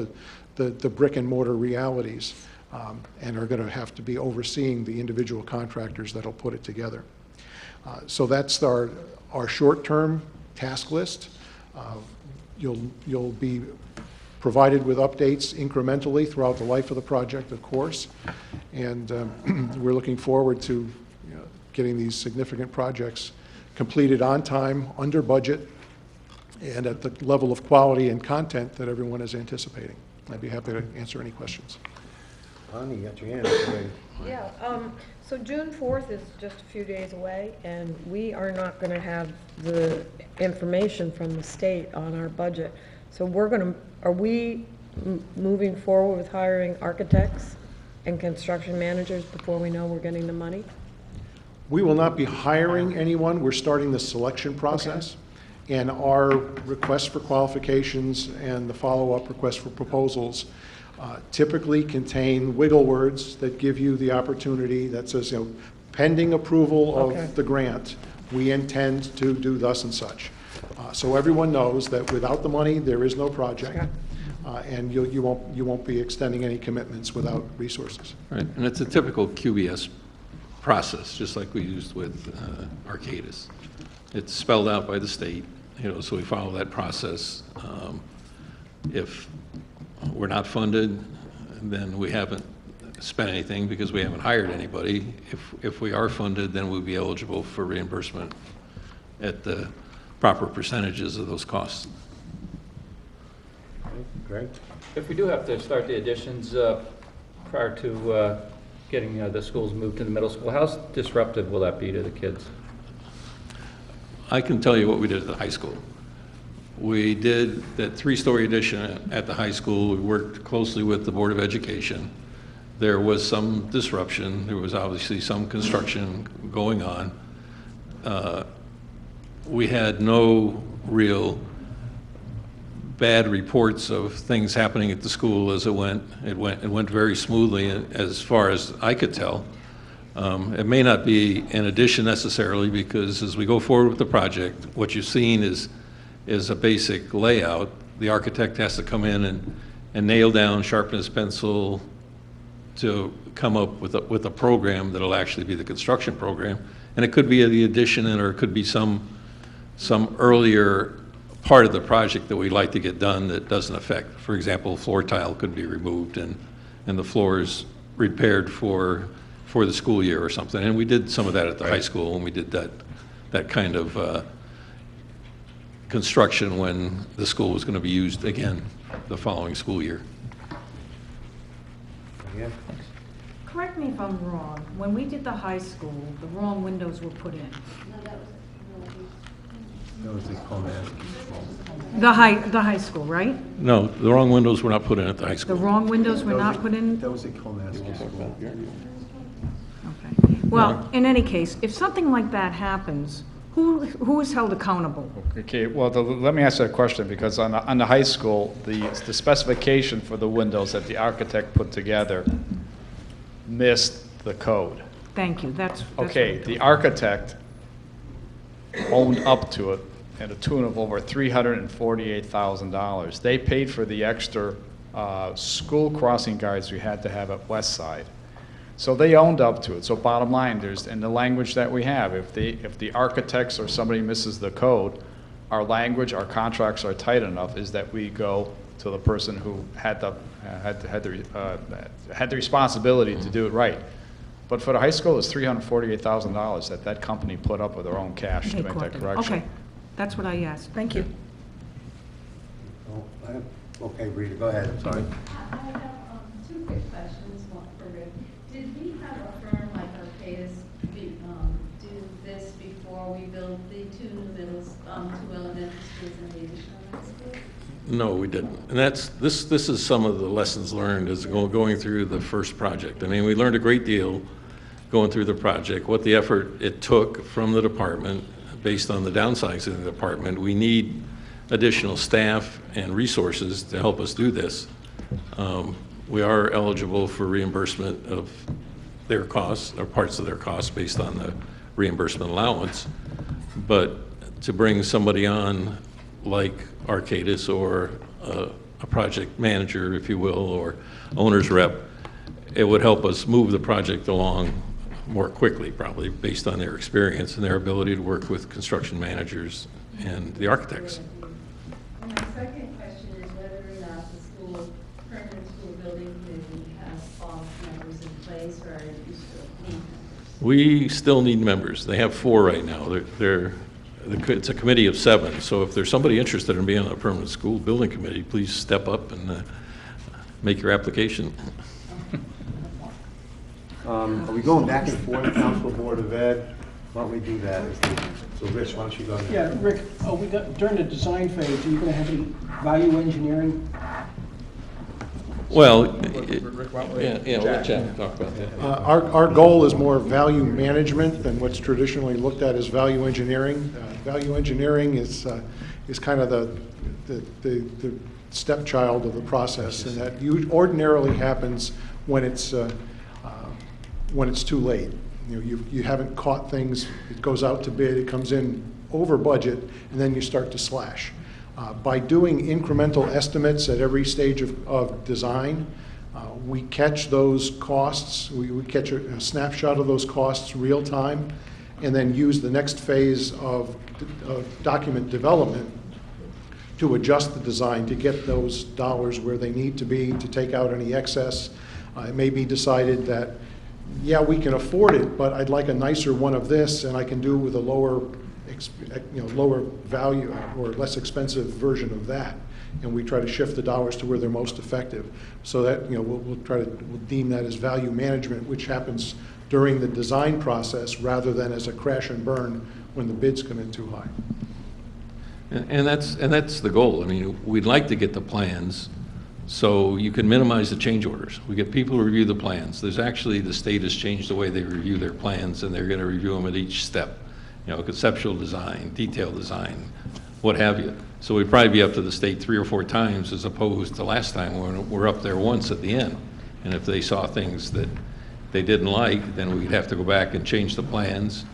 the brick and mortar realities, and are going to have to be overseeing the individual contractors that'll put it together. So that's our short-term task list. You'll be provided with updates incrementally throughout the life of the project, of course, and we're looking forward to getting these significant projects completed on time, under budget, and at the level of quality and content that everyone is anticipating. I'd be happy to answer any questions. Bonnie, you got your hand up already. Yeah, so June 4th is just a few days away, and we are not going to have the information from the state on our budget. So are we moving forward with hiring architects and construction managers before we know we're getting the money? We will not be hiring anyone. We're starting the selection process. Okay. And our request for qualifications and the follow-up request for proposals typically contain wiggle words that give you the opportunity that says, pending approval of the grant, we intend to do thus and such. So everyone knows that without the money, there is no project, and you won't be extending any commitments without resources. Right, and it's a typical QBS process, just like we used with Arcadis. It's spelled out by the state, so we follow that process. If we're not funded, then we haven't spent anything because we haven't hired anybody. If we are funded, then we'll be eligible for reimbursement at the proper percentages of those costs. Greg? If we do have to start the additions prior to getting the schools moved to the middle school, how disruptive will that be to the kids? I can tell you what we did at the high school. We did that 3-story addition at the high school. We worked closely with the Board of Education. There was some disruption. There was obviously some construction going on. We had no real bad reports of things happening at the school as it went. It went very smoothly as far as I could tell. It may not be an addition necessarily, because as we go forward with the project, what you've seen is a basic layout. The architect has to come in and nail down, sharpen his pencil to come up with a program that'll actually be the construction program. And it could be the addition, or it could be some earlier part of the project that we'd like to get done that doesn't affect. For example, floor tile could be removed and the floors repaired for the school year or something. And we did some of that at the high school, and we did that kind of construction when the school was going to be used again the following school year. Yeah. Correct me if I'm wrong, when we did the high school, the wrong windows were put in. That was the comment. The high school, right? No, the wrong windows were not put in at the high The school. wrong windows were not put in? That was a Comask school. Okay. Well, in any case, if something like that happens, who is held accountable? Okay, well, let me ask you a question, because on the high school, the specification for the windows that the architect put together missed the code. Thank you, that's Okay, the architect owned up to it at a tune of over $348,000. They paid for the extra school crossing guards we had to have at West Side. So they owned up to it. So bottom line, there's, in the language that we have, if the architects or somebody misses the code, our language, our contracts are tight enough, is that we go to the person who had the responsibility to do it right. But for the high school, it's $348,000 that company put up with their own cash to make that correction. Okay, that's what I asked. Thank you. Okay, Rita, go ahead, I'm sorry. I have two quick questions, one for Rick. Did we have a firm like Arcadis do this before we built the two elementary schools and the additional high school? No, we didn't. And this is some of the lessons learned as going through the first project. I mean, we learned a great deal going through the project, what the effort it took from the department based on the downsizing of the department. We need additional staff and resources to help us do this. We are eligible for reimbursement of their costs, or parts of their costs, based on the reimbursement allowance. But to bring somebody on like Arcadis or a project manager, if you will, or owner's rep, it would help us move the project along more quickly, probably, based on their experience and their ability to work with construction managers and the architects. And my second question is whether or not the permanent school building committee has all members in place, or do you still need members? We still need members. They have 4 right now. It's a committee of 7, so if there's somebody interested in being on a permanent school building committee, please step up and make your application. Are we going back and forth, Council Board of Ed? Why don't we do that? So Rich, why don't you go ahead? Yeah, Rick, during the design phase, are you going to have any value engineering? Well, we'll let Jack talk about that. Our goal is more value management than what's traditionally looked at as value engineering. Value engineering is kind of the stepchild of the process, and that ordinarily happens when it's too late. You haven't caught things, it goes out to bid, it comes in over budget, and then you start to slash. By doing incremental estimates at every stage of design, we catch those costs, we catch a snapshot of those costs real time, and then use the next phase of document development to adjust the design to get those dollars where they need to be, to take out any excess. It may be decided that, yeah, we can afford it, but I'd like a nicer one of this, and I can do with a lower value or less expensive version of that. And we try to shift the dollars to where they're most effective. So that, we'll deem that as value management, which happens during the design process rather than as a crash and burn when the bids come in too high. And that's the goal. I mean, we'd like to get the plans so you can minimize the change orders. We get people to review the plans. There's actually, the state has changed the way they review their plans, and they're going to review them at each step. Conceptual design, detailed design, what have you. So we'd probably be up to the state 3 or 4 times as opposed to last time when we're up there once at the end. And if they saw things that they didn't like, then we'd have to go back and change the plans.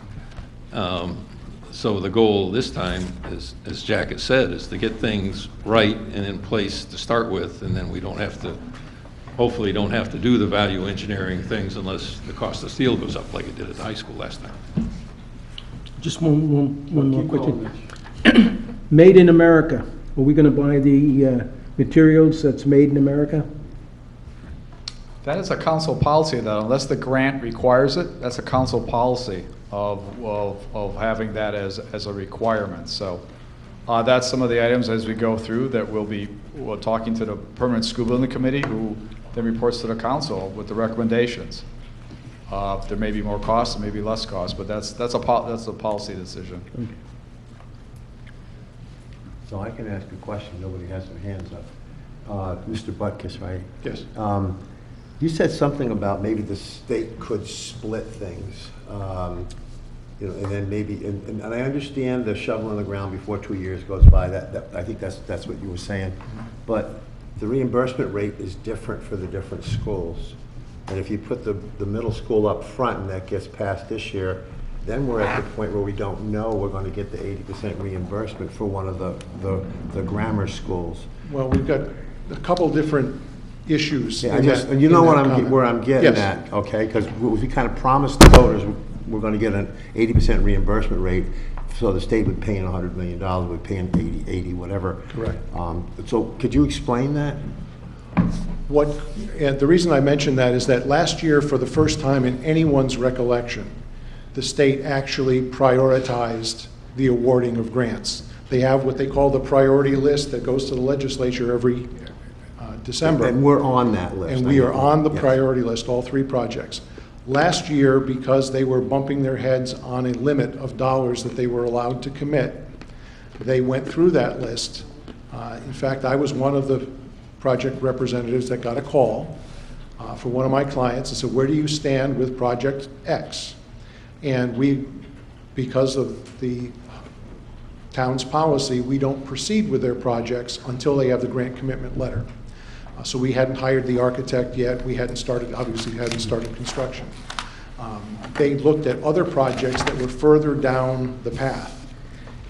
So the goal this time, as Jack has said, is to get things right and in place to start with, and then we don't have to, hopefully don't have to do the value engineering things unless the cost of steel goes up like it did at the high school last time. Just one more question. Made in America. Are we going to buy the materials that's made in America? That is a council policy, though, unless the grant requires it. That's a council policy of having that as a requirement. So that's some of the items as we go through that we're talking to the Permanent School Building Committee, who then reports to the council with the recommendations. There may be more costs, there may be less costs, but that's a policy decision. Okay. So I can ask a question. Nobody has their hands up. Mr. Butkus, right? Yes. You said something about maybe the state could split things, you know, and then maybe, and I understand the shovel in the ground before 2 years goes by. That I think that's what you were saying. But the reimbursement rate is different for the different schools. And if you put the middle school up front and that gets passed this year, then we're at the point where we don't know we're going to get the 80% reimbursement for one of the grammar schools. Well, we've got a couple different issues. Yeah, in you know that where I'm getting Yes. at, okay? Because we kind of promised the voters we're going to get an 80% reimbursement rate, so the state would pay in $100 million, we're paying 80, whatever. Correct. So could you explain that? And the reason I mention that is that last year, for the first time in anyone's recollection, the state actually prioritized the awarding of grants. They have what they call the priority list that goes to the legislature every December. And we're on that list. And we are on the Yes. priority list, all 3 projects. Last year, because they were bumping their heads on a limit of dollars that they were allowed to commit, they went through that list. In fact, I was one of the project representatives that got a call for one of my clients and said, where do you stand with project X? And we, because of the town's policy, we don't proceed with their projects until they have the grant commitment letter. So we hadn't hired the architect yet. We hadn't started, obviously hadn't started construction. They looked at other projects that were further down the path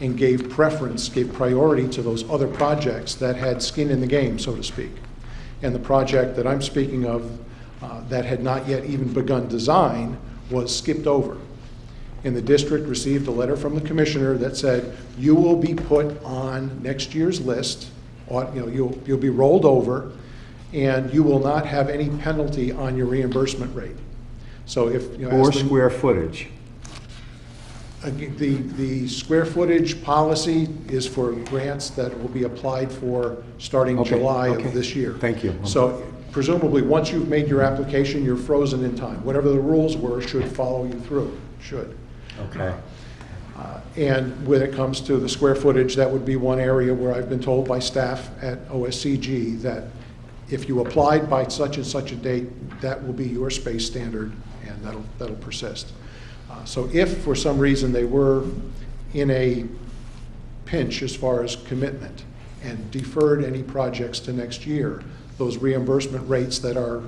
and gave priority to those other projects that had skin in the game, so to speak. And the project that I'm speaking of that had not yet even begun design was skipped over. And the district received a letter from the commissioner that said, you will be put on next year's list, or, you know, you'll be rolled over, and you will not have any penalty on your reimbursement rate. So if, you know, Or square footage. The square footage policy is for grants that will be applied for starting July of this year. Thank you. So presumably, once you've made your application, you're frozen in time. Whatever the rules were should follow you through, should. Okay. And when it comes to the square footage, that would be one area where I've been told by staff at OSCG that if you applied by such and such a date, that will be your space standard, and that'll persist. So if for some reason they were in a pinch as far as commitment and deferred any projects to next year, those reimbursement rates that are,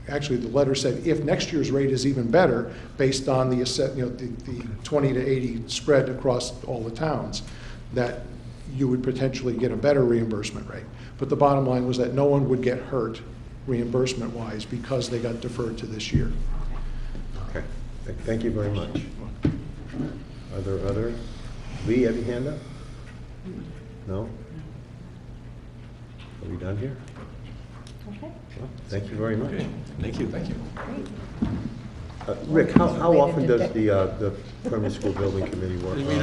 actually the letter said if next year's rate is even better based on the, you know, the 20 to 80 spread across all the towns, that you would potentially get a better reimbursement rate. But the bottom line was that no one would get hurt reimbursement-wise because they got deferred to this year. Okay. Thank you very much. Are there others? Lee, have your hand up? No? Are we done here? Okay. Well, thank you very much. Thank you. Thank you. Rick, how often does the permanent school building committee work? They meet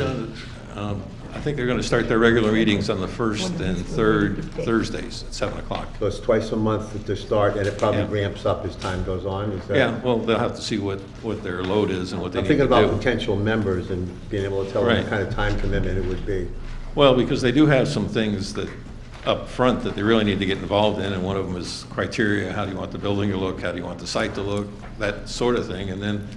on, I think they're going to start their regular meetings on the first and third Thursdays at 7 o'clock. So it's twice a month to start, and it probably Yeah. ramps up as time goes on? Is that? Yeah, well, they'll have to see what their load is and what they I'm need to do. thinking about potential members and being able to tell them Right. what kind of time commitment it would be. Well, because they do have some things that up front that they really need to get involved in, and one of them is criteria. How do you want the building to look? How do you want the site to look? That sort of thing. And then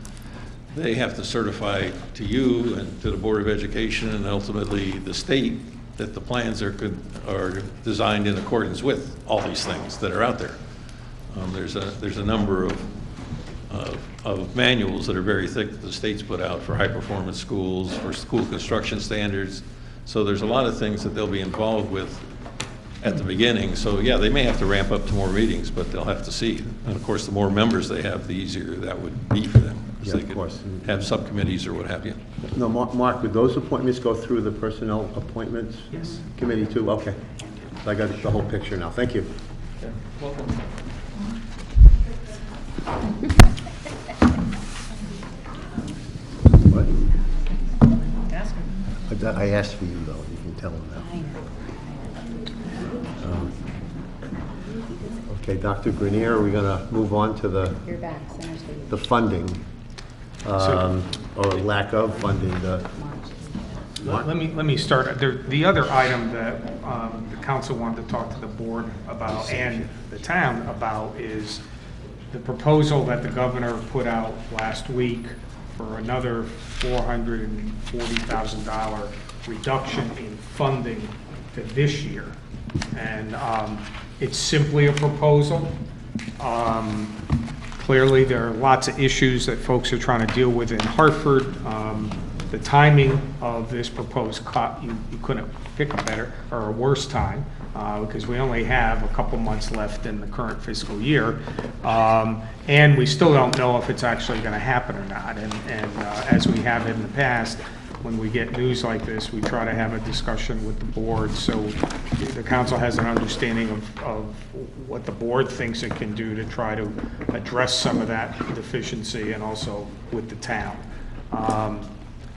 they have to certify to you and to the Board of Education and ultimately the state that the plans are designed in accordance with all these things that are out there. There's a number of manuals that are very thick that the state's put out for high-performance schools, for school construction standards. So there's a lot of things that they'll be involved with at the beginning. So yeah, they may have to ramp up to more meetings, but they'll have to see. And of course, the more members they have, the easier that would be for them. Yeah, They of could course. have subcommittees or what have you. No, Mark, would those appointments go through the personnel appointments? Yes. Committee too? Okay. So I got the whole picture now. Thank you. Welcome. What? I asked for you, though. You can tell them that. Okay, Dr. Grenier, are we going to move on to the funding, or lack of funding? Let me start. The other item that the council wanted to talk to the board about and the town about is the proposal that the governor put out last week for another $440,000 reduction in funding to this year. And it's simply a proposal. Clearly, there are lots of issues that folks are trying to deal with in Hartford. The timing of this proposed cut, you couldn't pick a better or a worse time, because we only have a couple months left in the current fiscal year. And we still don't know if it's actually going to happen or not. And as we have in the past, when we get news like this, we try to have a discussion with the board so the council has an understanding of what the board thinks it can do to try to address some of that deficiency, and also with the town.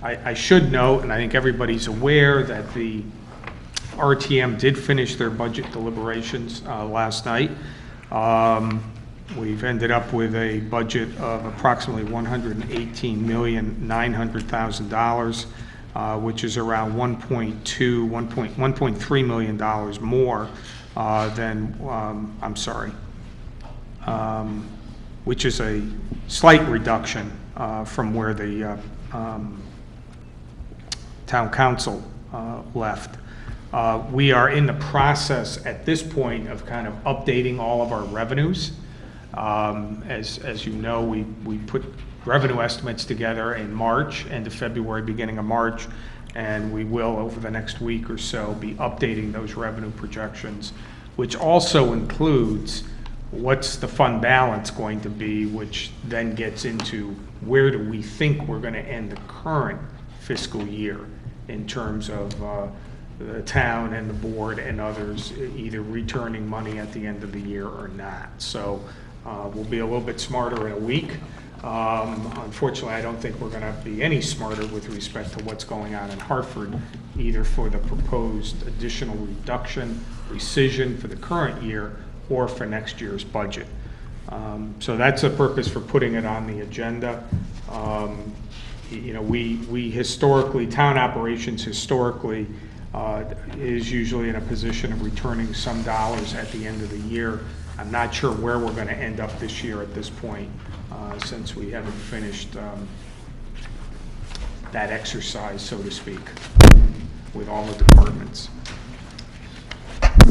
I should note, and I think everybody's aware, that the RTM did finish their budget deliberations last night. We've ended up with a budget of approximately $118,900,000, which is around $1.3 million more than, which is a slight reduction from where the town council left. We are in the process at this point of kind of updating all of our revenues. As you know, we put revenue estimates together in March, end of February, beginning of March, and we will, over the next week or so, be updating those revenue projections, which also includes what's the fund balance going to be, which then gets into where do we think we're going to end the current fiscal year in terms of the town and the board and others either returning money at the end of the year or not. So we'll be a little bit smarter in a week. Unfortunately, I don't think we're going to be any smarter with respect to what's going on in Hartford, either for the proposed additional reduction, rescission for the current year, or for next year's budget. So that's the purpose for putting it on the agenda. You know, we historically, town operations historically is usually in a position of returning some dollars at the end of the year. I'm not sure where we're going to end up this year at this point, since we haven't finished that exercise, so to speak, with all the departments.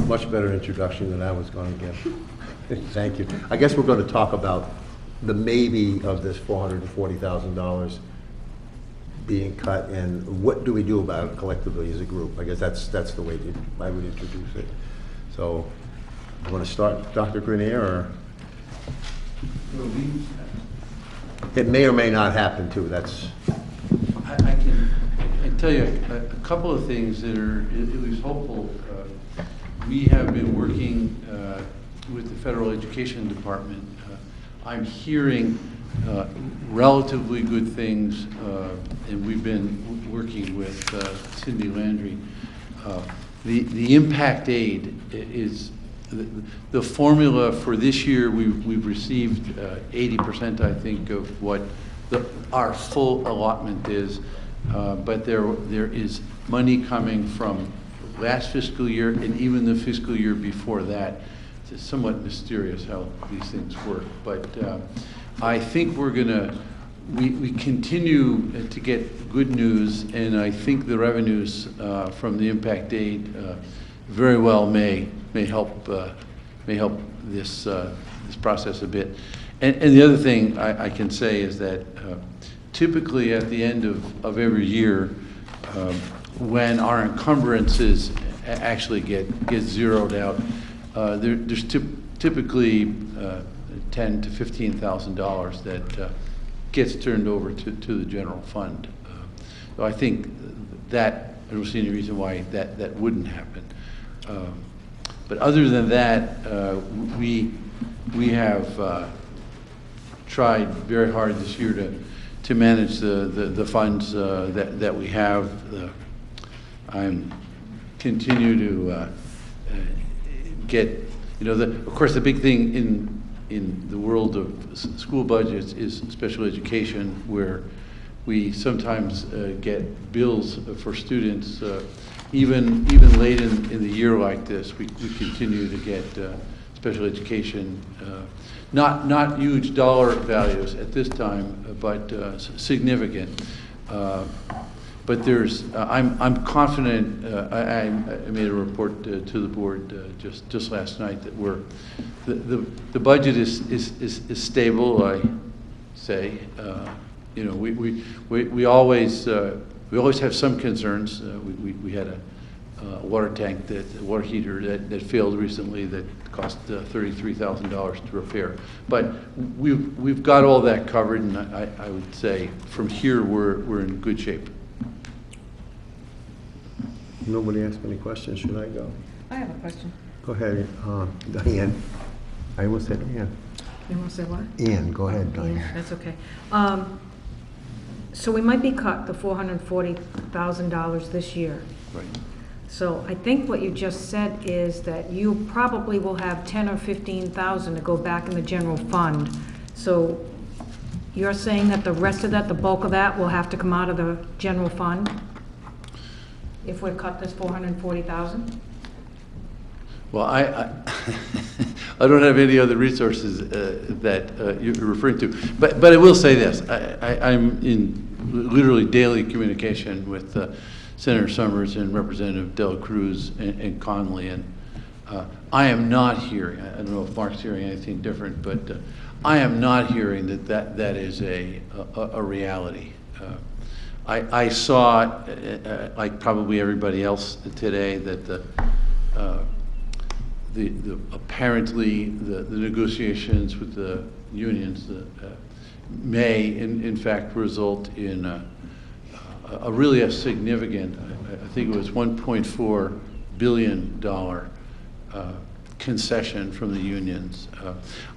Much better introduction than I was going to give. Thank you. I guess we're going to talk about the maybe of this $440,000 being cut, and what do we do about it collectively as a group. I guess that's the way I would introduce it. So, I want to start, Dr. Grenier, or it may or may not happen too. That's. I can tell you a couple of things that are at least hopeful. We have been working with the Federal Education Department. I'm hearing relatively good things, and we've been working with Cindy Landry. The impact aid is the formula for this year. We've received 80%, I think, of what our full allotment is, but there is money coming from last fiscal year and even the fiscal year before that. It's somewhat mysterious how these things work, but I think we're gonna, we continue to get good news, and I think the revenues from the impact aid very well may help this this process a bit. And the other thing I can say is that typically at the end of every year, when our encumbrances actually get zeroed out, there's typically $10,000 to $15,000 that gets turned over to the general fund. So I think that I don't see any reason why that wouldn't happen. But other than that, we have tried very hard this year to manage the funds that we have. I'm continue to get, you know, of course the big thing in the world of school budgets is special education, where we sometimes get bills for students even late in the year like this. We continue to get special education Not huge dollar values at this time, but significant. But there's, I'm confident, I made a report to the board just last night that the budget is stable, I say. You know, we always have some concerns. We had a water tank, water heater that failed recently that cost $33,000 to repair. But we've got all that covered, and I would say from here we're in good shape. Nobody asked any questions, should I go? I have a question. Go ahead, Diane. I almost said Ann. You want to say what? Ann, go ahead, Diane. Yeah, that's okay. So we might be cut the $440,000 this year. Right. So I think what you just said is that you probably will have 10 or 15,000 to go back in the general fund. So you're saying that the rest of that, the bulk of that, will have to come out of the general fund? If we cut this 440,000? Well, I don't have any other resources that you're referring to, but I will say this: I'm in literally daily communication with Senator Summers and Representative Dela Cruz and Conley, and I am not hearing. I don't know if Mark's hearing anything different, but I am not hearing that is a reality. I saw, like probably everybody else today, that apparently the negotiations with the unions may, in fact, result in a really significant, I think it was $1.4 billion concession from the unions.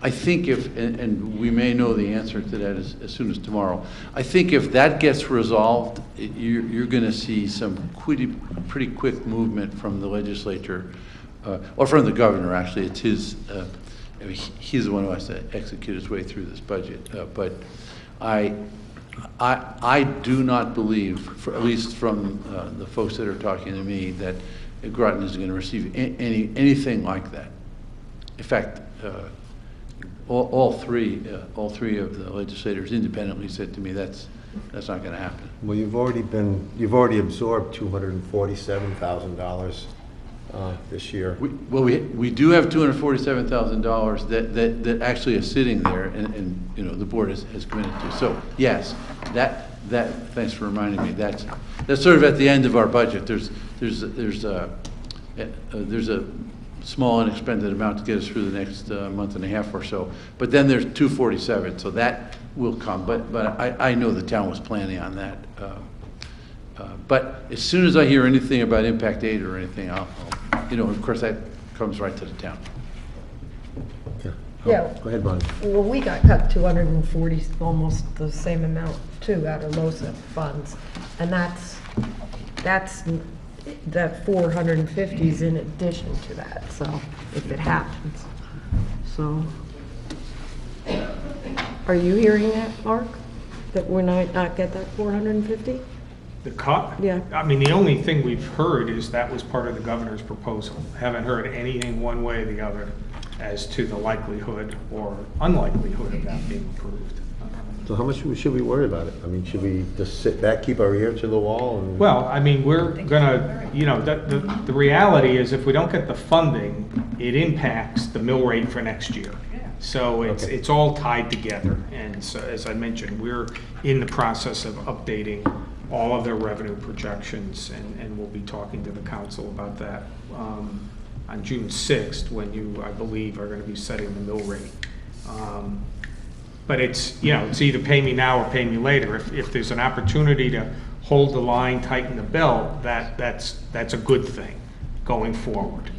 I think if, and we may know the answer to that as soon as tomorrow, I think if that gets resolved, you're going to see some pretty quick movement from the legislature, or from the governor, actually. It's his, I mean, he's the one who has to execute his way through this budget. But I do not believe, at least from the folks that are talking to me, that Groton is going to receive anything like that. In fact, all three of the legislators independently said to me that's not going to happen. Well, you've already absorbed $247,000 this year. We do have $247,000 that actually is sitting there, and you know the board has committed to. So yes, that thanks for reminding me. That's sort of at the end of our budget. There's a small unexpended amount to get us through the next month and a half or so. But then there's 247, so that will come. But I know the town was planning on that. But as soon as I hear anything about impact aid or anything, I'll you know, of course, that comes right to the town. Yeah. Go ahead, Bonnie. Well, we got cut 240, almost the same amount too, out of LoSiP funds. And that's that 450 is in addition to that, so if it happens. So, are you hearing that, Mark? That we're not get that 450? The cut? Yeah. I mean, the only thing we've heard is that was part of the governor's proposal. Haven't heard anything one way or the other as to the likelihood or unlikelihood of that being approved. So how much should we worry about it? I mean, should we just sit back, keep our ear to the wall? And Well, I mean, we're gonna, you know, the reality is if we don't get the funding, it impacts the mill rate for next year. So it's all tied together. And so, as I mentioned, we're in the process of updating all of their revenue projections, and we'll be talking to the council about that on June 6th, when you, I believe, are going to be setting the mill rate. But it's, you know, it's either pay me now or pay me later. If there's an opportunity to hold the line, tighten the belt, that's a good thing going forward.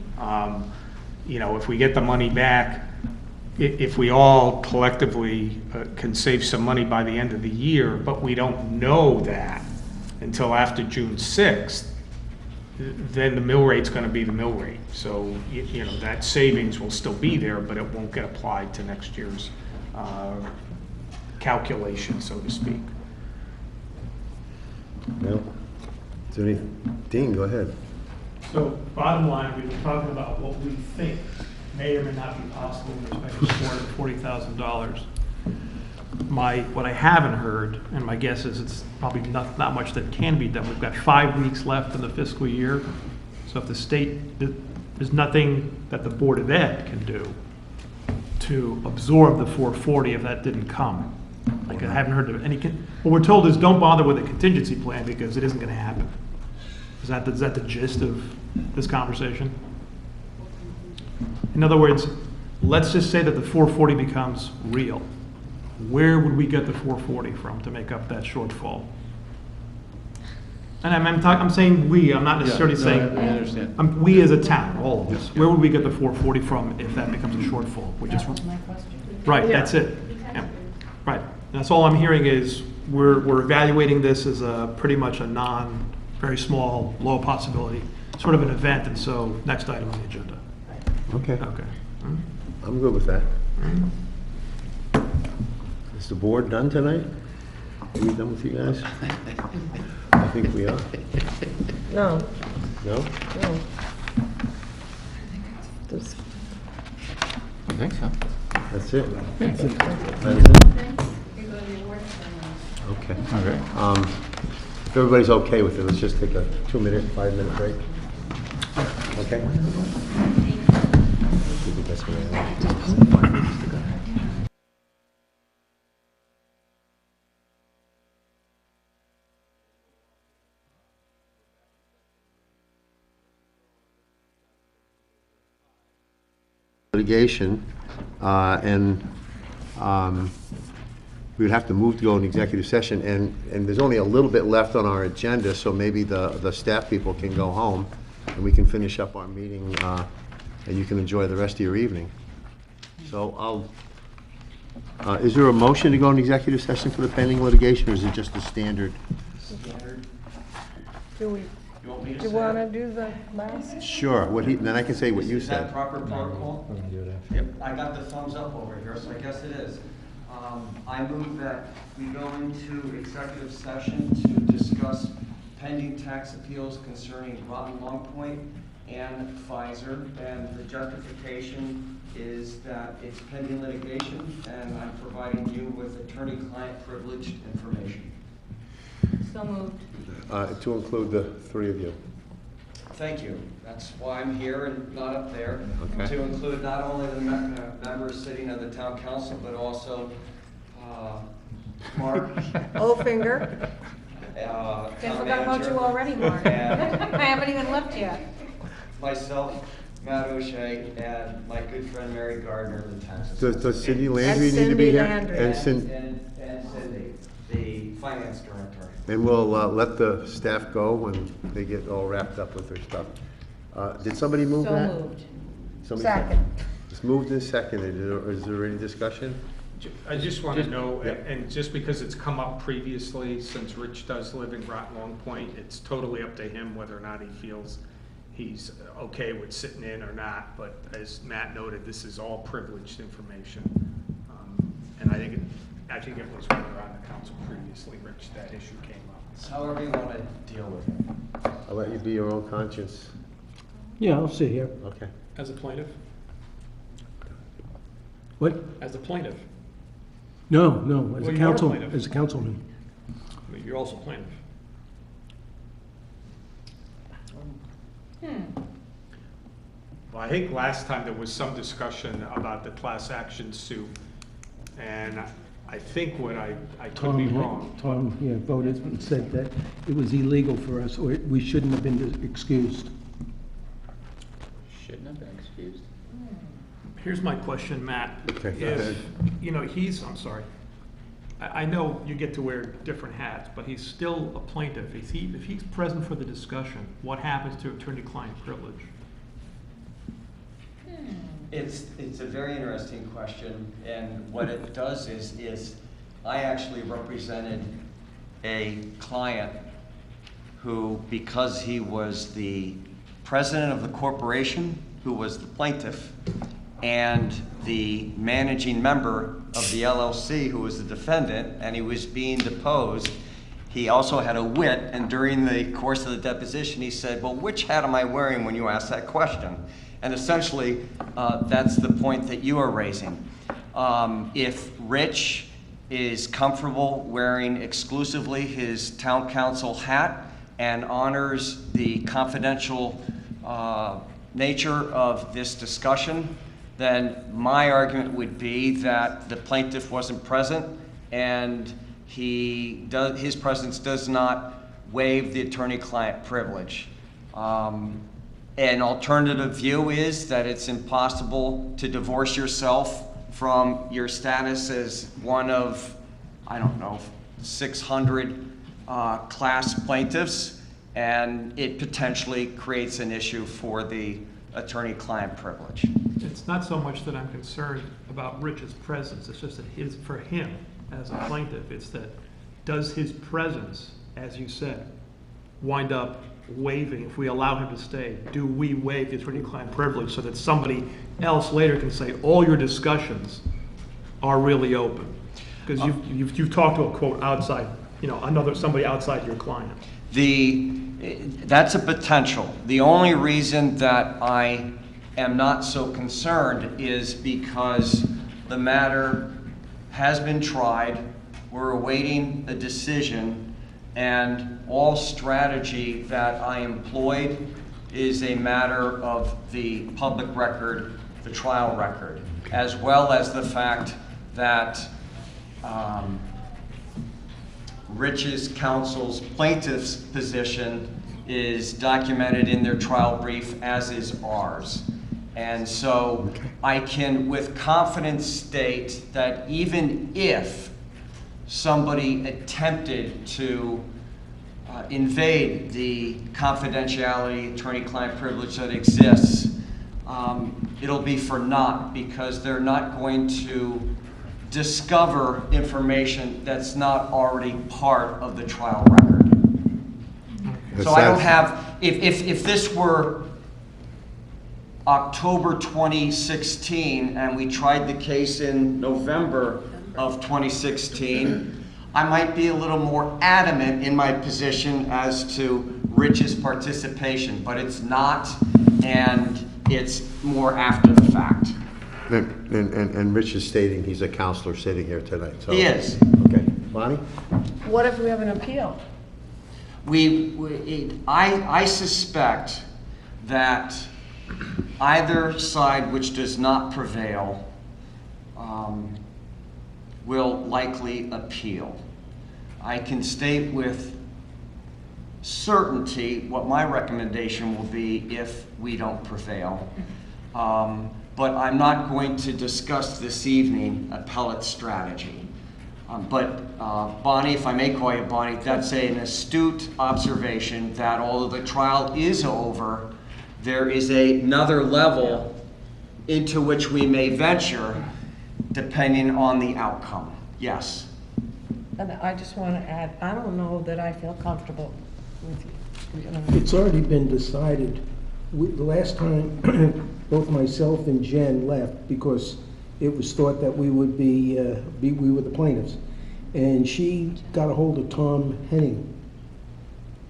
You know, if we get the money back, if we all collectively can save some money by the end of the year, but we don't know that until after June 6th, then the mill rate's going to be the mill rate. So, you know, that savings will still be there, but it won't get applied to next year's calculation, so to speak. well, is there any, Dean, go ahead. So bottom line, we've been talking about what we think may or may not be possible with respect to $440,000. What I haven't heard, and my guess is it's probably not much that can be done. We've got 5 weeks left in the fiscal year. So if the state, there's nothing that the Board of Ed can do to absorb the 440 if that didn't come. Like, I haven't heard of any, what we're told is don't bother with a contingency plan because it isn't going to happen. Is that the gist of this conversation? In other words, let's just say that the 440 becomes real. Where would we get the 440 from to make up that shortfall? And I'm saying we, I'm not necessarily saying, I understand. we as a town, all of us. Where would we get the 440 from if that becomes a shortfall? That was my question. Right, that's it. Yeah. Right, that's all I'm hearing is we're evaluating this as a pretty much a very small, low possibility, sort of an event, and so next item on the agenda. Okay, Okay. I'm good with that. Is the board done tonight? Are we done with you guys? I think we are. No, No? no. There's- I think so. That's it? That is it? You go to your work ceremony. Okay. Okay. If everybody's okay with it, let's just take a 2-minute, 5-minute break. Okay? I think that's what I like. Litigation, and we would have to move to go in executive session, and there's only a little bit left on our agenda, so maybe the staff people can go home, and we can finish up our meeting, and you can enjoy the rest of your evening. So is there a motion to go in executive session for the pending litigation, or is it just a standard? Do you want to do the last? Sure, then I can say what you Is that said. proper protocol? Yep. I got the thumbs up over here, so I guess it is. I move that we go into executive session to discuss pending tax appeals concerning Groton Long Point and Pfizer, and the justification is that it's pending litigation, and I'm providing you with attorney-client privileged information. So moved. To include the three of you. Thank you. That's why I'm here and not up there. Okay. To include not only the members sitting on the town council, but also Mark. Oldfinger. I Town forgot about manager, you already, Mark. and I haven't even left yet. myself, Matt O'Shea, and my good friend Mary Gardner, the tax Does assessor. Cindy Landry need to be here? Landry. And And Cindy, the finance director. And we'll let the staff go when they get all wrapped up with their stuff. Did somebody move So that? moved. Somebody Second. It's moved and seconded. Is there any discussion? I just want to know, yeah. and just because it's come up previously, since Rich does live in Groton Long Point, it's totally up to him whether or not he feels he's okay with sitting in or not, but as Matt noted, this is all privileged information. And I think it was when we were on the council previously, Rich, that issue came up. It's however you want to deal with it. I'll let you be your own conscience. Yeah, I'll sit here. Okay. As a plaintiff? What? As a plaintiff? No, as Well, a you are a council, plaintiff. as a councilman. I mean, you're also plaintiff. Well, I think last time there was some discussion about the class action suit, and I think what I could be wrong. Tom, yeah, voted and said that it was illegal for us, or we shouldn't have been excused. Shouldn't have been excused. Here's my question, Matt. Okay, go ahead. If, I'm sorry. I know you get to wear different hats, but he's still a plaintiff. If he's present for the discussion, what happens to attorney-client privilege? It's a very interesting question, and what it does is I actually represented a client who, because he was the president of the corporation, who was the plaintiff, and the managing member of the LLC, who was the defendant, and he was being deposed. He also had a wit, and during the course of the deposition, he said, well, which hat am I wearing when you ask that question? And essentially, that's the point that you are raising. If Rich is comfortable wearing exclusively his town council hat and honors the confidential nature of this discussion, then my argument would be that the plaintiff wasn't present and his presence does not waive the attorney-client privilege. An alternative view is that it's impossible to divorce yourself from your status as one of, I don't know, 600 class plaintiffs, and it potentially creates an issue for the attorney-client privilege. It's not so much that I'm concerned about Rich's presence, it's just that for him as a plaintiff, it's that does his presence, as you said, wind up waiving, if we allow him to stay, do we waive the attorney-client privilege so that somebody else later can say all your discussions are really open? Because you've talked to a quote outside, somebody outside your client. That's a potential. The only reason that I am not so concerned is because the matter has been tried, we're awaiting a decision, and all strategy that I employed is a matter of the public record, the trial record, as well as the fact that Rich's counsel's plaintiff's position is documented in their trial brief, as is ours. And so I can with confidence state that even if somebody attempted to invade the confidentiality attorney-client privilege that exists, it'll be for naught, because they're not going to discover information that's not already part of the trial record. So I don't have, if this were October 2016 and we tried the case in November of 2016, I might be a little more adamant in my position as to Rich's participation, but it's not, and it's more after the fact. And Rich is stating he's a counselor sitting here tonight, so. He is. Okay. Bonnie? What if we have an appeal? I suspect that either side which does not prevail will likely appeal. I can state with certainty what my recommendation will be if we don't prevail. But I'm not going to discuss this evening appellate strategy. But Bonnie, if I may call you Bonnie, that's an astute observation that although the trial is over, there is another level into which we may venture depending on the outcome. Yes. And I just want to add, I don't know that I feel comfortable with you. It's already been decided. The last time, both myself and Jen left because it was thought that we would we were the plaintiffs. And she got a hold of Tom Henning.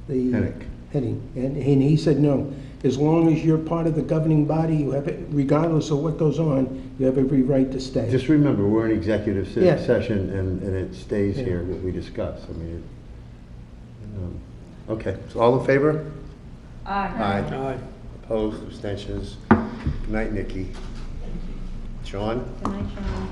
Henning. And he said, no, as long as you're part of the governing body, you have it, regardless of what goes on, you have every right to stay. Just remember, we're in executive session and it stays here, what we discuss. I mean, okay, so all in favor? Aye. Aye. Opposed, abstentions. Good night, Nikki. Sean? Good night, Sean.